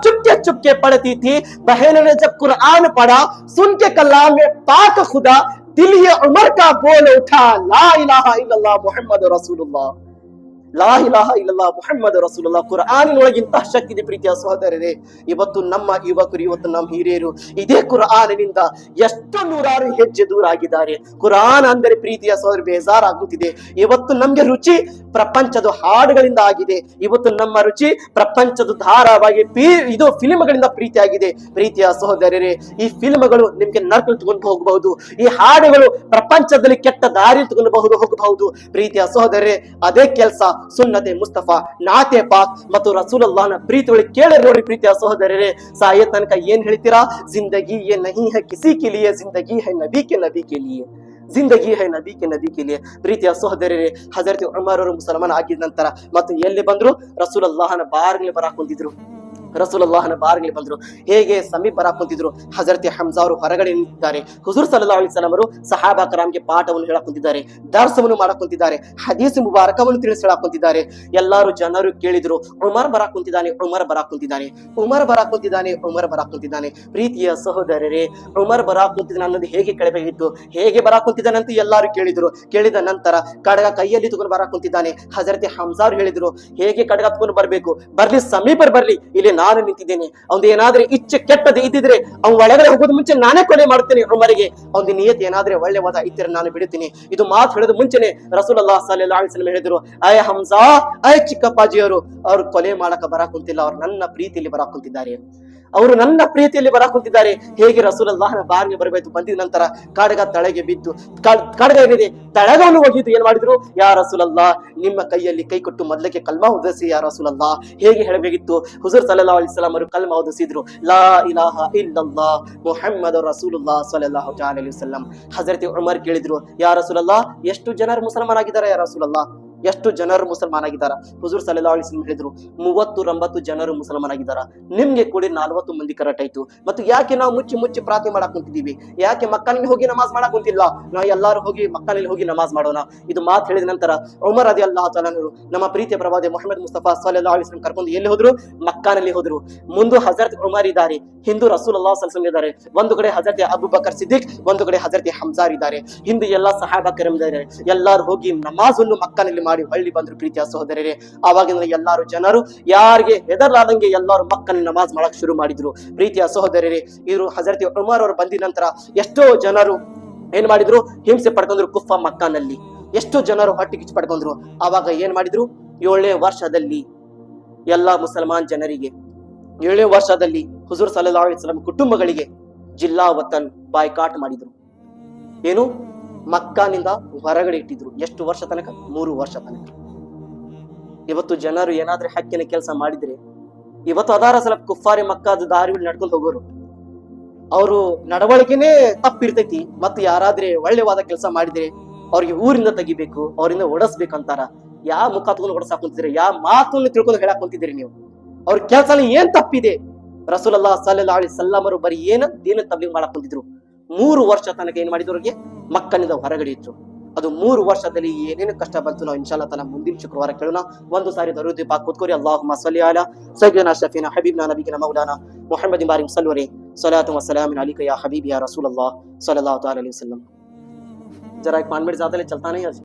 चुपके पढ़ती थी. बहन ने जब कुरान पढ़ा, सुन के कलाम में पाक खुदा, दिल ये उमर का बोल उठा, ला इलाहा इल्लल्लाह मुहम्मद रसूलुल्लाह. ಲಾ ಇಲಾಹ ಇಲ್ಲಲ್ಲಾಹ್ ಮುಹಮ್ಮದ್ ರಸೂಲುಲ್ಲಾಹ್ ಕುರ್ಆನಿನೊಳಗಿಂತಹ ಶಕ್ತಿ ಇದೆ ಪ್ರೀತಿಯ ಸಹೋದರರೇ. ಇವತ್ತು ನಮ್ಮ ಯುವಕರು, ಇವತ್ತು ನಮ್ಮ ಹಿರಿಯರು ಇದೇ ಕುರ್ಆನಿನಿಂದ ಎಷ್ಟು ನೂರಾರು ಹೆಜ್ಜೆ ದೂರ ಆಗಿದ್ದಾರೆ. ಕುರ್ಆನ್ ಅಂದರೆ ಪ್ರೀತಿಯ ಸಹೋದರ ಬೇಜಾರಾಗುತ್ತಿದೆ. ಇವತ್ತು ನಮ್ಗೆ ರುಚಿ ಪ್ರಪಂಚದ ಹಾಡುಗಳಿಂದ ಆಗಿದೆ. ಇವತ್ತು ನಮ್ಮ ರುಚಿ ಪ್ರಪಂಚದ ಧಾರಾವಾಹಿ ಇದು ಫಿಲ್ಮ್ಗಳಿಂದ ಪ್ರೀತಿಯಾಗಿದೆ. ಪ್ರೀತಿಯ ಸಹೋದರರೇ, ಈ ಫಿಲ್ಮ್ಗಳು ನಿಮ್ಗೆ ನರ್ಕ ತಗೊಂಡು ಹೋಗಬಹುದು, ಈ ಹಾಡುಗಳು ಪ್ರಪಂಚದಲ್ಲಿ ಕೆಟ್ಟ ದಾರಿ ತಗೊಂಡು ಹೋಗಬಹುದು. ಪ್ರೀತಿಯ ಸಹೋದರರೇ, ಅದೇ ಕೆಲಸ ಸುನ್ನತೆ ಮುಸ್ತಫಾ, ನಾತೆ ಪಾಕ್ ಮತ್ತು ರಸೂಲುಲ್ಲಾಹನ ಪ್ರೀತಿ ಒಳಗೆ ಕೇಳಿ ನೋಡಿ. ಪ್ರೀತಿಯ ಸಹೋದರರೇ, ಸಾಯೇ ತನಕ ಏನ್ ಹೇಳ್ತೀರಾ? ಜಿಂದಗಿ ಯೇ ನಹೀ ಹೈ ಕಿಸಿ ಕೆ ಲಿಯೆ, ಜಿಂದಗಿ ಹೈ ನಬಿ ಕೆ ಲಿಯೆ, ಜಿಂದಗಿ ಹೈ ನಬಿ ಕೆ ಲಿಯೆ. ಪ್ರೀತಿಯ ಸಹೋದರರೇ, ಹಜರತ್ ಉಮರ್ ಅವರು ಮುಸಲ್ಮಾನ ಆಗಿದ ನಂತರ ಮತ್ತು ಎಲ್ಲಿ ಬಂದ್ರು? ರಸೂಲುಲ್ಲಾಹನ ಬಾರ್ಗೆ ಬರಾಕ್ ಕುಂತಿದ್ರು. ರಸೂಲುಲ್ಲಾಹನ ಬಾರ್ಗೆ ಬಂದ್ರು. ಹೇಗೆ ಸಮೀಪ ಬರಾಕ್ ಕುಂತಿದ್ರು? ಹಜರತ್ ಹಮ್ಜಾ ಅವರು ಹೊರಗಡೆ ನಿಂತಿದ್ದಾರೆ. ಹುಜೂರ್ ಸಲ್ಲಲ್ಲಾಹು ಅಲೈಹಿ ವಸಲ್ಲಂ ಅವರು ಸಹಾಬಾ ಕರಾಮ್ಗೆ ಪಾಠವನ್ನು ಹೇಳಕ್ ಕುಂತಿದ್ದಾರೆ, ದರ್ಸವನ್ನು ಮಾಡಕ್ ಕುಂತಿದ್ದಾರೆ, ಹದೀಸ್ ಮುಬಾರಕವನ್ನು ತಿಳಿಸಿ ಹೇಳಕ್ ಕುಂತಿದ್ದಾರೆ. ಎಲ್ಲಾರು ಜನರು ಕೇಳಿದ್ರು, ಉಮರ್ ಬರಾಕ್ ಕುಂತಿದ್ದಾನೆ, ಉಮರ್ ಬರಾಕ್ ಕುಂತಿದ್ದಾನೆ, ಉಮರ್ ಬರಾಕ್ ಕುಂತಿದ್ದಾನೆ, ಉಮರ್ ಬರಾಕ್ ಕುಂತಿದ್ದಾನೆ. ಪ್ರೀತಿಯ ಸಹೋದರರೇ, ಉಮರ್ ಬರಾಕ್ ಕುಂತಿದ್ದಾನೆ ಅನ್ನೋದು ಹೇಗೆ ಕೇಳಬೇಕಿತ್ತು? ಹೇಗೆ ಬರಾಕ್ ಕುಂತಿದ್ದಾನೆ ಅಂತ ಎಲ್ಲಾರು ಕೇಳಿದ್ರು. ಕೇಳಿದ ನಂತರ ಕಡಗ ಕೈಯಲ್ಲಿ ತಗೊಂಡು ಬರಾಕ್ ಕುಂತಿದ್ದಾನೆ. ಹಜರತ್ ಹಮ್ಜಾ ಅವರು ಹೇಳಿದ್ರು, ಹೇಗೆ ಕಡಗ ತಗೊಂಡು ಬರ್ಬೇಕು? ಬರ್ಲಿ, ಸಮೀಪ ಬರ್ಲಿ, ಇಲ್ಲಿ ನಾನು ನಿಂತಿದ್ದೇನೆ. ಅವ್ನು ಏನಾದ್ರೆ ಇಚ್ಛೆ ಕೆಟ್ಟದ್ದು ಇದ್ದಿದ್ರೆ ಅವ್ನು ಒಳಗಡೆ ಹೋಗೋದು ಮುಂಚೆ ನಾನೇ ಕೊಲೆ ಮಾಡ್ತೇನೆ. ಉಮರಿಗೆ ಅವ್ನ ನಿಯತ್ ಏನಾದ್ರೆ ಒಳ್ಳೆವಾದ ಇದ್ದರೆ ನಾನು ಬಿಡುತ್ತೀನಿ. ಇದು ಮಾತು ಹೇಳೋದು ಮುಂಚೆನೆ ರಸೂಲುಲ್ಲಾಹ್ ಸಲ್ಲಲ್ಲಾಹು ಅಲೈಹಿ ವಸಲ್ಲಂ ಹೇಳಿದ್ರು, ಅಯ್ಯ ಹಮ್ಜಾ, ಅಯ್ಯ ಚಿಕ್ಕಪ್ಪಾಜಿಯವರು, ಅವ್ರು ಕೊಲೆ ಮಾಡಕ ಬರಾಕ್ ಕುಂತಿಲ್ಲ, ಅವ್ರು ನನ್ನ ಪ್ರೀತಿಯಲ್ಲಿ ಬರಾಕ್ ಕುಂತಿದ್ದಾರೆ, ಅವರು ನನ್ನ ಪ್ರೀತಿಯಲ್ಲಿ ಬರಾಕ್ ಕುಂತಿದ್ದಾರೆ. ಹೇಗೆ ರಸೂಲುಲ್ಲಾಹನ ಬಾರ್ಗೆ ಬರಬೇಕು? ಬಂದಿದ ನಂತರ ಕಾಡಗ ತಳಗೆ ಬಿದ್ದು, ಕಾಡಗ ಏನಿದೆ ತಳಗವನ್ನು ಒಗೆದು ಏನ್ ಮಾಡಿದ್ರು? ಯಾ ರಸೂಲಲ್ಲಾಹ್, ನಿಮ್ಮ ಕೈಯಲ್ಲಿ ಕೈ ಕೊಟ್ಟು ಮೊದಲಿಗೆ ಕಲ್ಮಾ ಉದಿಸಿ ಯಾ ರಸೂಲಲ್ಲಾಹ್. ಹೇಗೆ ಹೇಳಬೇಕಿತ್ತು? ಹುಜೂರ್ ಸಲ್ಲಲ್ಲಾಹು ಅಲೈಹಿ ವಸಲ್ಲಂ ಅವರು ಕಲ್ಮಾ ಉದಿಸಿದ್ರು, ಲಾ ಇಲಾಹ ಇಲ್ಲಲ್ಲಾಹ್ ಮುಹಮ್ಮದ್ ರಸೂಲುಲ್ಲಾಹ್ ಸಲ್ಲಲ್ಲಾಹು ಅಲೈಹಿ ವಸಲ್ಲಂ. ಹಜರತ್ ಉಮರ್ ಕೇಳಿದ್ರು, ಯಾ ರಸೂಲಲ್ಲಾಹ್, ಎಷ್ಟು ಜನರು ಮುಸಲ್ಮಾನ್ ಆಗಿದ್ದಾರೆ ಯಾ ರಸೂಲಲ್ಲಾಹ್? ಎಷ್ಟು ಜನರು ಮುಸಲ್ಮಾನ್ ಆಗಿದ್ದಾರ? ಹುಜೂರ್ ಸಲ್ಲಲ್ಲಾಹು ಅಲೈಹಿ ವಸಲ್ಲಂ ಹೇಳಿದ್ರು, 39 ಜನರು ಮುಸಲ್ಮಾನ್ ಆಗಿದ್ದಾರ, ನಿಮ್ಗೆ ಕೂಡಿ 40 ಮಂದಿ ಕರೆಕ್ಟ್ ಆಯ್ತು. ಮತ್ತು ಯಾಕೆ ನಾವು ಮುಚ್ಚಿ ಪ್ರಾರ್ಥನೆ ಮಾಡಕ್ ಕುಂತಿದೀವಿ? ಯಾಕೆ ಮಕ್ಕಳಲ್ಲಿ ಹೋಗಿ ನಮಾಜ್ ಮಾಡಕ್ ಕುಂತಿಲ್ಲ? ನಾವು ಎಲ್ಲಾರು ಹೋಗಿ ಮಕ್ಕಳಲ್ಲಿ ಹೋಗಿ ನಮಾಜ್ ಮಾಡೋಣ. ಇದು ಮಾತು ಹೇಳಿದ ನಂತರ ಉಮರ್ ರದಿಯಲ್ಲಾಹು ತಆಲಾ ಅನ್ಹು ನಮ್ಮ ಪ್ರೀತಿಯ ಪ್ರವಾದಿ ಮುಹಮ್ಮದ್ ಮುಸ್ತಫಾ ಸಲ್ಲಲ್ಲಾಹು ಅಲೈಹಿ ವಸಲ್ಲಂ ಕರ್ಕೊಂಡು ಎಲ್ಲಿ ಹೋದ್ರು? ಮಕ್ಕಾನಲ್ಲಿ ಹೋದ್ರು. ಮುಂದೆ ಹಜರತ್ ಉಮರ್ ಇದ್ದಾರೆ, ಹಿಂದೂ ರಸೂಲುಲ್ಲಾಹ್ ಸಲ್ಲಲ್ಲಾಹು ಅಲೈಹಿ ವಸಲ್ಲಂ ಇದ್ದಾರೆ, ಒಂದು ಕಡೆ ಹಜರತ್ ಅಬೂಬಕರ್ ಸಿದ್ದಿಕ್, ಒಂದು ಕಡೆ ಹಜರತ್ ಹಮ್ಜಾ ಇದ್ದಾರೆ, ಹಿಂದೆ ಎಲ್ಲಾ ಸಹಾಬಾ ಕರಾಮ್ ಇದ್ದಾರೆ. ಎಲ್ಲಾರು ಹೋಗಿ ನಮಾಜನ್ನು ಮಕ್ಕಾನಲ್ಲಿ ಮಾಡಿ ಹೊಳ್ಳಿ ಬಂದ್ರು. ಪ್ರೀತಿಯ ಸಹೋದರರೇ, ಆವಾಗಿನ ಎಲ್ಲಾರು ಜನರು ಯಾರಿಗೆ ಹೆದರ್ಲಾದಂಗೆ ಎಲ್ಲಾರು ಮಕ್ಕಳಲ್ಲಿ ನಮಾಜ್ ಮಾಡಕ್ ಶುರು ಮಾಡಿದ್ರು. ಪ್ರೀತಿಯ ಸಹೋದರರೇ, ಇವರು ಹಜರತ್ ಉಮರ್ ಅವರು ಬಂದಿದ ನಂತರ ಎಷ್ಟೋ ಜನರು ಏನ್ ಮಾಡಿದ್ರು? ಹಿಂಸೆ ಪಡ್ಕೊಂಡ್ರು ಕುಫಾ ಮಕ್ಕಾನಲ್ಲಿ. ಎಷ್ಟೋ ಜನರು ಹೊಟ್ಟೆ ಕಿಚ್ಚು ಪಡ್ಕೊಂಡ್ರು. ಆವಾಗ ಏನ್ ಮಾಡಿದ್ರು? 7ನೇ ವರ್ಷದಲ್ಲಿ ಎಲ್ಲಾ ಮುಸಲ್ಮಾನ್ ಜನರಿಗೆ, 7ನೇ ವರ್ಷದಲ್ಲಿ ಹುಜೂರ್ ಸಲ್ಲಲ್ಲಾಹು ಅಲೈಹಿ ವಸಲ್ಲಂ ಕುಟುಂಬಗಳಿಗೆ ಜಿಲ್ಲಾ ವತನ್ ಬಾಯ್ಕಾಟ್ ಮಾಡಿದ್ರು. ಏನು? ಮಕ್ಕಾನಿಂದ ಹೊರಗಡೆ ಇಟ್ಟಿದ್ರು. ಎಷ್ಟು ವರ್ಷ ತನಕ? 3 ವರ್ಷ ತನಕ. ಇವತ್ತು ಜನರು ಏನಾದ್ರೆ ಹಕ್ಕಿನ ಕೆಲಸ ಮಾಡಿದ್ರೆ, ಇವತ್ತು ಅದಾರ ಸ್ವಲ್ಪ ಕುಫಾರಿ ಮಕ್ಕಾದ ದಾರಿಗಳು ನಡ್ಕೊಂಡು ಹೋಗೋರು, ಅವರು ನಡವಳಿಕೆನೇ ತಪ್ಪಿರ್ತೈತಿ. ಮತ್ತು ಯಾರಾದ್ರೆ ಒಳ್ಳೆವಾದ ಕೆಲಸ ಮಾಡಿದ್ರೆ ಅವ್ರಿಗೆ ಊರಿಂದ ತೆಗಿಬೇಕು, ಅವರಿಂದ ಓಡಿಸ್ಬೇಕಂತಾರ. ಯಾವ ಮುಖ ತಗೊಂಡು ಓಡಿಸಾಕ್ ಕುಂತಿದ್ರಿ? ಯಾವ ಮಾತನ್ನು ತಿಳ್ಕೊಂಡು ಹೇಳಕ್ ಕುಂತಿದ್ರಿ ನೀವು? ಅವ್ರ ಕೆಲಸ ಏನ್ ತಪ್ಪಿದೆ? ರಸೂಲುಲ್ಲಾಹ್ ಸಲ್ಲಲ್ಲಾಹು ಅಲೈಹಿ ವಸಲ್ಲಂ ಅವರು ಬರೀ ದೀನ ತಬ್ಲೀಗ್ ಮಾಡಕ್ ಕುಂತಿದ್ರು. 3 ವರ್ಷ ತನಕ ಏನ್ ಮಾಡಿದ್ರು? ಅವ್ರಿಗೆ ಮಕ್ಕನಿಂದ ಹೊರಗಡೆ ಇದ್ರು. ಅದು 3 ವರ್ಷದಲ್ಲಿ ಏನೇನು ಕಷ್ಟ ಬಂತು ನಾವು ಇನ್ಶಾ ಅಲ್ಲಾಹ್ ತಾಲಾ ಮುಂದಿನ ಶುಕ್ರವಾರ ಕೇಳೋಣ. ಒಂದು ಸಾರಿ ದರೂದ್ ಪಾಕ್ ಕೂತ್ಕೋರಿ. ಅಲ್ಲಾಹುಮ್ಮಾ ಸಲ್ಲಿ ಅಲಾ ಸಯ್ಯಿದಿನಾ ಶಫೀನಾ ಹಬೀಬ್ನಾ ನಬಿಗಿನಾ ಮೌಲಾನಾ ಮುಹಮ್ಮದ್ ಬಾರಿಕ್ ಸಲ್ಲುರಿ ಸಲಾತು ವ ಸಲಾಮು ಅಲೈಕ ಯಾ ಹಬೀಬಿ ಯಾ ರಸೂಲುಲ್ಲಾಹ್ सल्लल्लाहु अलैहि वसल्लम. जरा 1 मिनट ज्यादा ले चलता नहीं आज.